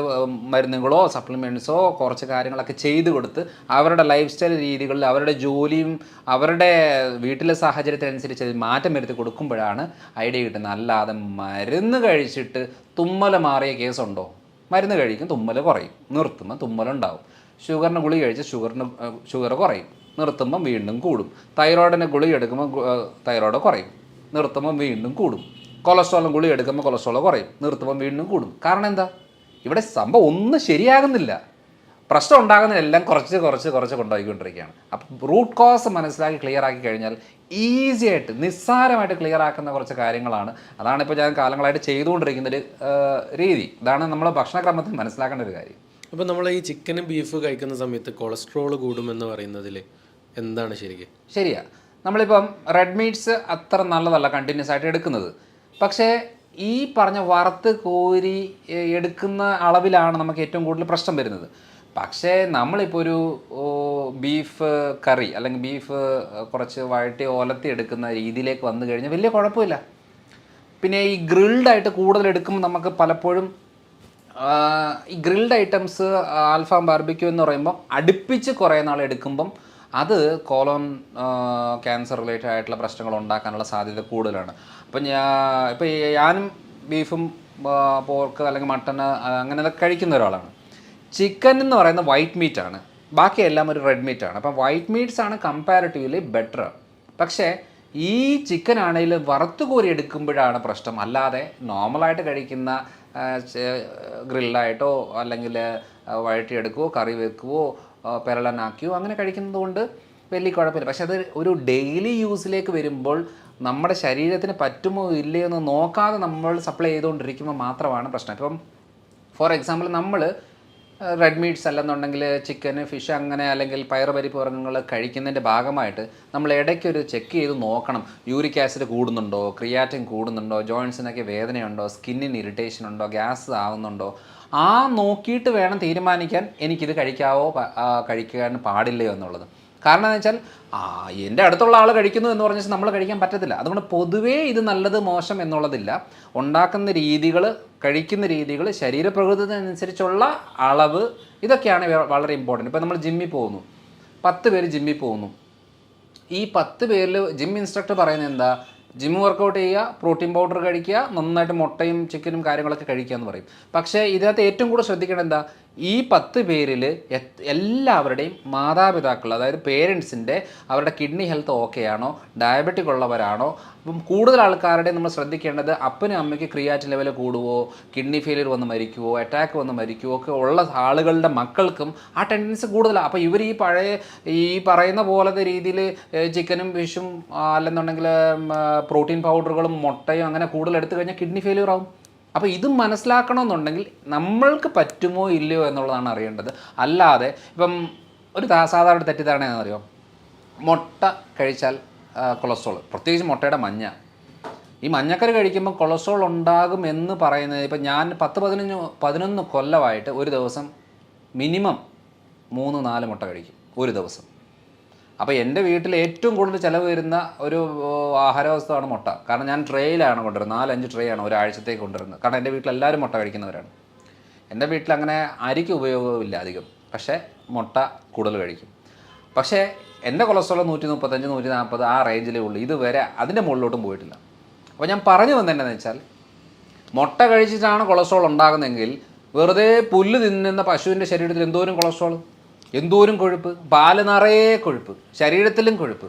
മരുന്നുകളോ സപ്ലിമെൻറ്റ്സോ കുറച്ച് കാര്യങ്ങളൊക്കെ ചെയ്ത് കൊടുത്ത് അവരുടെ ലൈഫ് സ്റ്റൈൽ രീതികളിൽ അവരുടെ ജോലിയും അവരുടെ വീട്ടിലെ സാഹചര്യത്തിനനുസരിച്ച് മാറ്റം വരുത്തി കൊടുക്കുമ്പോഴാണ് ഐഡിയ കിട്ടുന്നത്. അല്ലാതെ മരുന്ന് കഴിച്ചിട്ട് തുമ്മൽ മാറിയ കേസുണ്ടോ? മരുന്ന് കഴിക്കും, തുമ്മൽ കുറയും, നിർത്തുമ്പോൾ തുമ്മലുണ്ടാവും. ഷുഗറിന് ഗുളിക കഴിച്ച് ഷുഗർ കുറയും, നിർത്തുമ്പം വീണ്ടും കൂടും. തൈറോയിഡിന് ഗുളിക എടുക്കുമ്പോൾ തൈറോയിഡ് കുറയും, നിർത്തുമ്പം വീണ്ടും കൂടും. കൊളസ്ട്രോളിന് ഗുളിക എടുക്കുമ്പോൾ കൊളസ്ട്രോൾ കുറയും, നിർത്തുമ്പം വീണ്ടും കൂടും. കാരണം എന്താ, ഇവിടെ സംഭവം ഒന്നും ശരിയാകുന്നില്ല. പ്രശ്നം ഉണ്ടാകുന്നതിന് എല്ലാം കുറച്ച് കൊണ്ടുപോയിക്കൊണ്ടിരിക്കുകയാണ്. അപ്പം റൂട്ട് കോസ് മനസ്സിലാക്കി ക്ലിയർ ആക്കി കഴിഞ്ഞാൽ ഈസി ആയിട്ട് നിസ്സാരമായിട്ട് ക്ലിയർ ആക്കുന്ന കുറച്ച് കാര്യങ്ങളാണ്. അതാണ് ഇപ്പോൾ ഞാൻ കാലങ്ങളായിട്ട് ചെയ്തുകൊണ്ടിരിക്കുന്നൊരു രീതി. ഇതാണ് നമ്മൾ ഭക്ഷണക്രമത്തിൽ മനസ്സിലാക്കേണ്ട ഒരു കാര്യം. അപ്പോൾ നമ്മൾ ഈ ചിക്കനും ബീഫ് കഴിക്കുന്ന സമയത്ത് കൊളസ്ട്രോൾ കൂടുമെന്ന് പറയുന്നതിൽ എന്താണ് ശരിക്കും? ശരിയാ, നമ്മളിപ്പം റെഡ് മീറ്റ്സ് അത്ര നല്ലതല്ല കണ്ടിന്യൂസ് ആയിട്ട് എടുക്കുന്നത്. പക്ഷേ ഈ പറഞ്ഞ വറുത്ത് കോരി എടുക്കുന്ന അളവിലാണ് നമുക്ക് ഏറ്റവും കൂടുതൽ പ്രശ്നം വരുന്നത്. പക്ഷേ നമ്മളിപ്പോൾ ഒരു ബീഫ് കറി അല്ലെങ്കിൽ ബീഫ് കുറച്ച് വഴറ്റി ഒലത്തി എടുക്കുന്ന രീതിയിലേക്ക് വന്നു കഴിഞ്ഞാൽ വലിയ കുഴപ്പമില്ല. പിന്നെ ഈ ഗ്രിൽഡായിട്ട് കൂടുതൽ എടുക്കുമ്പോൾ നമുക്ക് പലപ്പോഴും ഈ ഗ്രിൽഡ് ഐറ്റംസ് ആൽഫാം ബാർബിക്യൂ എന്ന് പറയുമ്പോൾ അടുപ്പിച്ച് കുറേ നാൾ എടുക്കുമ്പം അത് കോളോൺ ക്യാൻസർ റിലേറ്റഡ് ആയിട്ടുള്ള പ്രശ്നങ്ങൾ ഉണ്ടാക്കാനുള്ള സാധ്യത കൂടുതലാണ്. അപ്പം ഇപ്പോൾ ഞാനും ബീഫും പോർക്ക് അല്ലെങ്കിൽ മട്ടൺ അങ്ങനെ കഴിക്കുന്ന ഒരാളാണ്. ചിക്കൻ എന്ന് പറയുന്നത് വൈറ്റ് മീറ്റാണ്, ബാക്കിയെല്ലാം ഒരു റെഡ് മീറ്റാണ്. അപ്പം വൈറ്റ് മീറ്റ്സ് ആണ് കമ്പാരിറ്റീവ്ലി ബെറ്റർ. പക്ഷേ ഈ ചിക്കൻ ആണെങ്കിലും വറുത്ത് കോരി എടുക്കുമ്പോഴാണ് പ്രശ്നം. അല്ലാതെ നോർമലായിട്ട് കഴിക്കുന്ന ഗ്രില്ലായിട്ടോ അല്ലെങ്കിൽ വഴറ്റിയെടുക്കുകയോ കറി വെക്കുകയോ പെരളനാക്കുകയോ അങ്ങനെ കഴിക്കുന്നത് കൊണ്ട് വലിയ കുഴപ്പമില്ല. പക്ഷെ അത് ഒരു ഡെയിലി യൂസിലേക്ക് വരുമ്പോൾ നമ്മുടെ ശരീരത്തിന് പറ്റുമോ ഇല്ലയോ എന്ന് നോക്കാതെ നമ്മൾ സപ്ലൈ ചെയ്തുകൊണ്ടിരിക്കുമ്പോൾ മാത്രമാണ് പ്രശ്നം. ഇപ്പം ഫോർ എക്സാമ്പിൾ നമ്മൾ റെഡ് മീറ്റ്സ് അല്ലെന്നുണ്ടെങ്കിൽ ചിക്കന് ഫിഷ് അങ്ങനെ അല്ലെങ്കിൽ പയറുപരിപ്പ് വർഗ്ഗങ്ങൾ കഴിക്കുന്നതിൻ്റെ ഭാഗമായിട്ട് നമ്മൾ ഇടയ്ക്കൊരു ചെക്ക് ചെയ്ത് നോക്കണം. യൂറിക് ആസിഡ് കൂടുന്നുണ്ടോ, ക്രിയാറ്റിൻ കൂടുന്നുണ്ടോ, ജോയിൻസിനൊക്കെ വേദനയുണ്ടോ, സ്കിന്നിന് ഇറിറ്റേഷൻ ഉണ്ടോ, ഗ്യാസ് ആവുന്നുണ്ടോ, ആ നോക്കിയിട്ട് വേണം തീരുമാനിക്കാൻ എനിക്കിത് കഴിക്കാവോ കഴിക്കാൻ പാടില്ലയോ എന്നുള്ളത്. കാരണം എന്ന് വെച്ചാൽ എൻ്റെ അടുത്തുള്ള ആൾ കഴിക്കുന്നു എന്ന് പറഞ്ഞാൽ നമ്മൾ കഴിക്കാൻ പറ്റത്തില്ല. അതുകൊണ്ട് പൊതുവേ ഇത് നല്ലത് മോശം എന്നുള്ളതില്ല. ഉണ്ടാക്കുന്ന രീതികൾ, കഴിക്കുന്ന രീതികൾ, ശരീരപ്രകൃതത്തിനനുസരിച്ചുള്ള അളവ്, ഇതൊക്കെയാണ് വളരെ ഇമ്പോർട്ടൻറ്റ്. ഇപ്പോൾ നമ്മൾ ജിമ്മിൽ പോകുന്നു, 10 പേര് ജിമ്മിൽ പോകുന്നു. ഈ 10 പേരിൽ ജിം ഇൻസ്ട്രക്ടർ പറയുന്നത് എന്താ? ജിം വർക്കൗട്ട് ചെയ്യുക, പ്രോട്ടീൻ പൗഡർ കഴിക്കുക, നന്നായിട്ട് മുട്ടയും ചിക്കനും കാര്യങ്ങളൊക്കെ കഴിക്കുക എന്ന് പറയും. പക്ഷേ ഇതിനകത്ത് ഏറ്റവും കൂടുതൽ ശ്രദ്ധിക്കേണ്ടത് എന്താ? ഈ 10 പേരിൽ എല്ലാവരുടെയും മാതാപിതാക്കൾ, അതായത് പേരൻസിൻ്റെ അവരുടെ കിഡ്നി ഹെൽത്ത് ഓക്കെ ആണോ, ഡയബറ്റിക് ഉള്ളവരാണോ? അപ്പം കൂടുതൽ ആൾക്കാരുടെ നമ്മൾ ശ്രദ്ധിക്കേണ്ടത് അപ്പനും അമ്മയ്ക്ക് ക്രിയാറ്റിൻ ലെവൽ കൂടുവോ, കിഡ്നി ഫെയിലിയർ വന്ന് മരിക്കുവോ, അറ്റാക്ക് വന്ന് മരിക്കുവോ ഒക്കെ ഉള്ള ആളുകളുടെ മക്കൾക്കും ആ ടെൻഡൻസി കൂടുതലാണ്. അപ്പോൾ ഇവർ ഈ പറയുന്ന പോലത്തെ രീതിയിൽ ചിക്കനും ഫിഷും അല്ലെന്നുണ്ടെങ്കിൽ പ്രോട്ടീൻ പൗഡറുകളും മുട്ടയും അങ്ങനെ കൂടുതൽ എടുത്തു കഴിഞ്ഞാൽ കിഡ്നി ഫെയിലിയർ ആവും. അപ്പോൾ ഇത് മനസ്സിലാക്കണമെന്നുണ്ടെങ്കിൽ നമ്മൾക്ക് പറ്റുമോ ഇല്ലയോ എന്നുള്ളതാണ് അറിയേണ്ടത്. അല്ലാതെ ഇപ്പം ഒരു സാധാരണ തെറ്റിദ്ധാരണ എന്നറിയോ, മുട്ട കഴിച്ചാൽ കൊളസ്ട്രോൾ, പ്രത്യേകിച്ച് മുട്ടയുടെ മഞ്ഞ, ഈ മഞ്ഞക്കറി കഴിക്കുമ്പോൾ കൊളസ്ട്രോൾ ഉണ്ടാകും എന്ന് പറയുന്നത്, ഇപ്പം ഞാൻ 10-11 കൊല്ലമായിട്ട് ഒരു ദിവസം മിനിമം 3-4 മുട്ട കഴിക്കും ഒരു ദിവസം. അപ്പോൾ എൻ്റെ വീട്ടിൽ ഏറ്റവും കൂടുതൽ ചിലവ് വരുന്ന ഒരു ആഹാരവസ്തുവാണ് മുട്ട. കാരണം ഞാൻ ട്രേയിലാണ് കൊണ്ടുവരുന്നത്, 4-5 ട്രേ ആണ് ഒരാഴ്ചത്തേക്ക് കൊണ്ടുവരുന്നത്. കാരണം എൻ്റെ വീട്ടിൽ എല്ലാവരും മുട്ട കഴിക്കുന്നവരാണ്. എൻ്റെ വീട്ടിൽ അങ്ങനെ അരിക്ക് ഉപയോഗമില്ല അധികം, പക്ഷേ മുട്ട കൂടുതൽ കഴിക്കും. പക്ഷേ എൻ്റെ കൊളസ്ട്രോൾ 135-140 ആ റേഞ്ചിലേ ഉള്ളൂ. ഇതുവരെ അതിൻ്റെ മുകളിലോട്ടും പോയിട്ടില്ല. അപ്പോൾ ഞാൻ പറഞ്ഞു വന്നതെന്നു വെച്ചാൽ, മുട്ട കഴിച്ചിട്ടാണ് കൊളസ്ട്രോൾ ഉണ്ടാകുന്നതെങ്കിൽ വെറുതെ പുല്ല് തിന്നുന്ന പശുവിൻ്റെ ശരീരത്തിൽ എന്തോരം കൊളസ്ട്രോൾ, എന്തോരം കൊഴുപ്പ്, പാല് നിറയെ കൊഴുപ്പ്, ശരീരത്തിലും കൊഴുപ്പ്.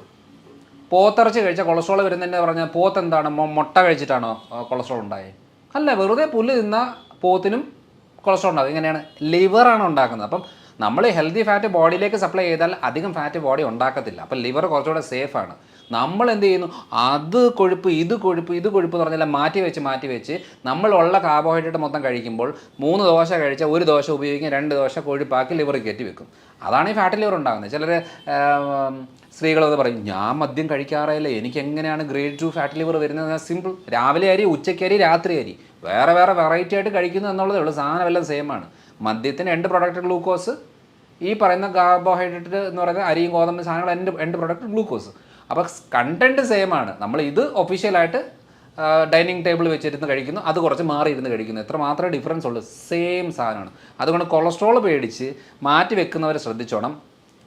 പോത്തിറച്ചി കഴിച്ചാൽ കൊളസ്ട്രോൾ വരുന്നതെന്ന് പറഞ്ഞാൽ പോത്ത് എന്താണ്, മുട്ട കഴിച്ചിട്ടാണോ കൊളസ്ട്രോൾ ഉണ്ടായത്? അല്ല, വെറുതെ പുല്ല് തിന്ന പോത്തിനും കൊളസ്ട്രോൾ ഉണ്ടാകും. ഇങ്ങനെയാണ് ലിവറാണ് ഉണ്ടാക്കുന്നത്. അപ്പം നമ്മൾ ഹെൽത്തി ഫാറ്റ് ബോഡിയിലേക്ക് സപ്ലൈ ചെയ്താൽ അധികം ഫാറ്റ് ബോഡി ഉണ്ടാക്കത്തില്ല. അപ്പം ലിവർ കുറച്ചുകൂടെ സേഫാണ്. നമ്മൾ എന്ത് ചെയ്യുന്നു, അത് കൊഴുപ്പ് ഇത് കൊഴുപ്പ് ഇത് കൊഴുപ്പ് എന്ന് പറഞ്ഞാൽ മാറ്റി വെച്ച് നമ്മളുള്ള കാർബോഹൈഡ്രേറ്റ് മൊത്തം കഴിക്കുമ്പോൾ 3 ദോശ കഴിച്ചാൽ 1 ദോശ ഉപയോഗിക്കും, 2 ദോശ കൊഴുപ്പാക്കി ലിവർ കയറ്റി വെക്കും. അതാണ് ഈ ഫാറ്റ് ലിവർ ഉണ്ടാകുന്നത്. ചിലർ സ്ത്രീകളത് പറയും, ഞാൻ മദ്യം കഴിക്കാറില്ല, എനിക്ക് എങ്ങനെയാണ് ഗ്രേഡ് 2 ഫാറ്റ് ലിവർ വരുന്നത്? സിമ്പിൾ, രാവിലെ അരി, ഉച്ചയ്ക്ക് അരി, രാത്രി അരി, വേറെ വെറൈറ്റി ആയിട്ട് കഴിക്കുന്നു എന്നുള്ളതേ ഉള്ളൂ. സാധനം എല്ലാം സെയിം ആണ്. മദ്യത്തിന് എൻഡ് പ്രൊഡക്റ്റ് ഗ്ലൂക്കോസ്, ഈ പറയുന്ന കാർബോഹൈഡ്രേറ്റ് എന്ന് പറയുന്ന അരിയും ഗോതമ്പ് സാധനങ്ങൾ എൻഡ് പ്രൊഡക്റ്റ് ഗ്ലൂക്കോസ്. അപ്പോൾ കണ്ടൻറ്റ് സെയിം ആണ്. നമ്മൾ ഇത് ഒഫീഷ്യലായിട്ട് ഡൈനിങ് ടേബിൾ വെച്ചിരുന്ന് കഴിക്കുന്നു, അത് കുറച്ച് മാറി ഇരുന്ന് കഴിക്കുന്നു. എത്ര മാത്രമേ ഡിഫറൻസ് ഉള്ളൂ, സെയിം സാധനമാണ്. അതുകൊണ്ട് കൊളസ്ട്രോൾ പേടിച്ച് മാറ്റി വെക്കുന്നവർ ശ്രദ്ധിച്ചോണം.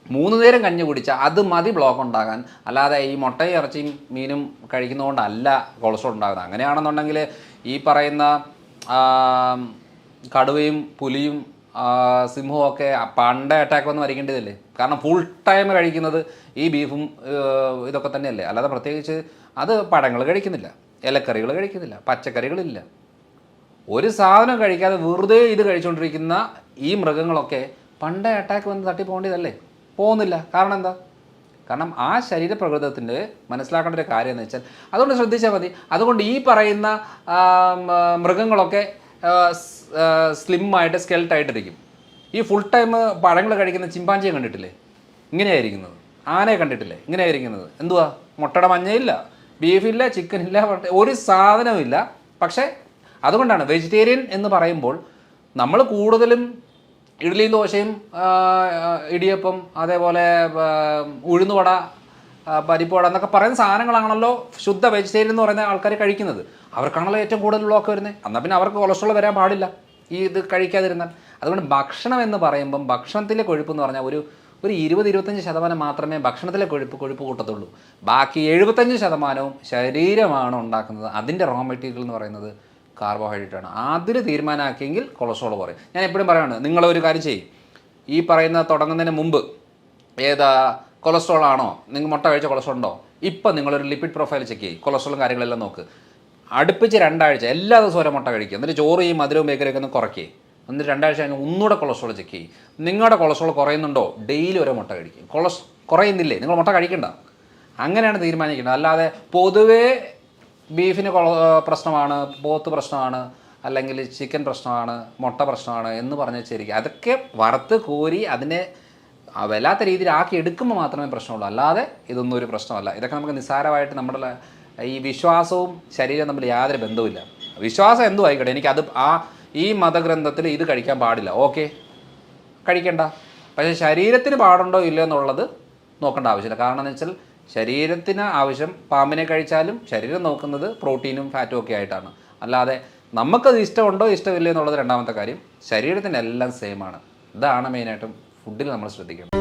3 നേരം കഞ്ഞി കുടിച്ചാൽ അത് മതി ബ്ലോക്ക് ഉണ്ടാകാൻ. അല്ലാതെ ഈ മുട്ടയും ഇറച്ചിയും മീനും കഴിക്കുന്നതുകൊണ്ടല്ല കൊളസ്ട്രോൾ ഉണ്ടാകുന്നത്. അങ്ങനെയാണെന്നുണ്ടെങ്കിൽ ഈ പറയുന്ന കടുവയും പുലിയും സിംഹവും ഒക്കെ പണ്ടേ അറ്റാക്ക് വന്ന് മരിക്കേണ്ടതല്ലേ? കാരണം ഫുൾ ടൈം കഴിക്കുന്നത് ഈ ബീഫും ഇതൊക്കെ തന്നെയല്ലേ. അല്ലാതെ പ്രത്യേകിച്ച് അത് പഴങ്ങൾ കഴിക്കുന്നില്ല, ഇലക്കറികൾ കഴിക്കുന്നില്ല, പച്ചക്കറികളില്ല. ഒരു സാധനം കഴിക്കാതെ വെറുതെ ഇത് കഴിച്ചുകൊണ്ടിരിക്കുന്ന ഈ മൃഗങ്ങളൊക്കെ പണ്ടേ അറ്റാക്ക് വന്ന് തട്ടിപ്പോകേണ്ടതല്ലേ? പോകുന്നില്ല. കാരണം എന്താ? കാരണം ആ ശരീരപ്രകൃതത്തിൻ്റെ മനസ്സിലാക്കേണ്ട ഒരു കാര്യം എന്ന് വെച്ചാൽ, അതുകൊണ്ട് ശ്രദ്ധിച്ചാൽ മതി. അതുകൊണ്ട് ഈ പറയുന്ന മൃഗങ്ങളൊക്കെ സ്ലിമ്മായിട്ട് സ്കെൽട്ടായിട്ടിരിക്കും. ഈ ഫുൾ ടൈം പഴങ്ങൾ കഴിക്കുന്ന ചിമ്പാഞ്ചിയെ കണ്ടിട്ടില്ലേ? ഇങ്ങനെയായിരിക്കുന്നത്. ആനയെ കണ്ടിട്ടില്ലേ? ഇങ്ങനെയായിരിക്കുന്നത്. എന്തുവാ? മുട്ടയുടെ മഞ്ഞയില്ല, ബീഫില്ല, ചിക്കനില്ല, ഒരു സാധനമില്ല. പക്ഷേ അതുകൊണ്ടാണ് വെജിറ്റേറിയൻ എന്ന് പറയുമ്പോൾ നമ്മൾ കൂടുതലും ഇഡ്ഡലിയും ദോശയും ഇടിയപ്പം, അതേപോലെ ഉഴുന്നുവട, പരിപ്പുവട എന്നൊക്കെ പറയുന്ന സാധനങ്ങളാണല്ലോ ശുദ്ധ വെജിറ്റേറിയൻ എന്ന് പറയുന്ന ആൾക്കാർ കഴിക്കുന്നത്. അവർക്കാണല്ലോ ഏറ്റവും കൂടുതൽ ബ്ലോക്ക് വരുന്നത്. എന്നാൽ പിന്നെ അവർക്ക് കൊളസ്ട്രോൾ വരാൻ പാടില്ല ഈ ഇത് കഴിക്കാതിരുന്നാൽ. അതുകൊണ്ട് ഭക്ഷണം എന്ന് പറയുമ്പം ഭക്ഷണത്തിലെ കൊഴുപ്പ് എന്ന് പറഞ്ഞാൽ ഒരു 20-25% മാത്രമേ ഭക്ഷണത്തിലെ കൊഴുപ്പ് കൂട്ടത്തുള്ളൂ. ബാക്കി 75% ശരീരമാണ് ഉണ്ടാക്കുന്നത്. അതിൻ്റെ റോ മെറ്റീരിയൽ എന്ന് പറയുന്നത് കാർബോഹൈഡ്രേറ്റ് ആണ്. അതിൽ തീരുമാനമാക്കിയെങ്കിൽ കൊളസ്ട്രോൾ കുറയും. ഞാൻ എപ്പോഴും പറയുകയാണ്, നിങ്ങളൊരു കാര്യം ചെയ്യും, ഈ പറയുന്ന തുടങ്ങുന്നതിന് മുമ്പ് കൊളസ്ട്രോൾ ആണോ, നിങ്ങൾ മുട്ട കഴിച്ച കൊളസ്ട്രോൾ ഉണ്ടോ, ഇപ്പം നിങ്ങളൊരു ലിപ്പിഡ് പ്രൊഫൈൽ ചെക്ക് ചെയ്യും, കൊളസ്ട്രോളും കാര്യങ്ങളെല്ലാം നോക്ക്. അടുപ്പിച്ച് 2 ആഴ്ച എല്ലാ ദിവസവും ഓരോ മുട്ട കഴിക്കുക. എന്നിട്ട് ചോറ് ഈ മധുരവും ബേക്കറിയൊക്കെ ഒന്ന് കുറയ്ക്കുക. എന്നിട്ട് 2 ആഴ്ച കഴിഞ്ഞ് ഒന്നുകൂടെ കൊളസ്ട്രോൾ ചെക്ക് ചെയ്യും. നിങ്ങളുടെ കൊളസ്ട്രോൾ കുറയുന്നുണ്ടോ, ഡെയിലി ഓരോ മുട്ട കഴിക്കും. കുറയുന്നില്ലേ, നിങ്ങൾ മുട്ട കഴിക്കണ്ട. അങ്ങനെയാണ് തീരുമാനിക്കേണ്ടത്. അല്ലാതെ പൊതുവേ ബീഫിന് പ്രശ്നമാണ്, പോത്ത് പ്രശ്നമാണ്, അല്ലെങ്കിൽ ചിക്കൻ പ്രശ്നമാണ്, മുട്ട പ്രശ്നമാണ് എന്ന് പറഞ്ഞ് ശരിക്കും അതൊക്കെ വറുത്ത് കോരി അതിനെ വല്ലാത്ത രീതിയിൽ ആക്കി എടുക്കുമ്പോൾ മാത്രമേ പ്രശ്നമുള്ളൂ. അല്ലാതെ ഇതൊന്നും ഒരു പ്രശ്നമല്ല. ഇതൊക്കെ നമുക്ക് നിസ്സാരമായിട്ട് നമ്മുടെ ഈ വിശ്വാസവും ശരീരവും തമ്മിൽ യാതൊരു ബന്ധവുമില്ല. വിശ്വാസം എന്തും ആയിക്കോട്ടെ, എനിക്കത് ഈ മതഗ്രന്ഥത്തിൽ ഇത് കഴിക്കാൻ പാടില്ല, ഓക്കെ, കഴിക്കണ്ട. പക്ഷേ ശരീരത്തിന് പാടുണ്ടോ ഇല്ലയോ എന്നുള്ളത് നോക്കേണ്ട ആവശ്യമില്ല. കാരണം എന്ന് വെച്ചാൽ ശരീരത്തിന് ആവശ്യം പാമ്പിനെ കഴിച്ചാലും ശരീരം നോക്കുന്നത് പ്രോട്ടീനും ഫാറ്റും ഒക്കെ ആയിട്ടാണ്. അല്ലാതെ നമുക്കത് ഇഷ്ടമുണ്ടോ ഇഷ്ടമില്ല എന്നുള്ളത് രണ്ടാമത്തെ കാര്യം. ശരീരത്തിൻ്റെ എല്ലാം സെയിം ആണ്. ഇതാണ് മെയിനായിട്ടും ഫുഡിൽ നമ്മൾ ശ്രദ്ധിക്കേണ്ടത്.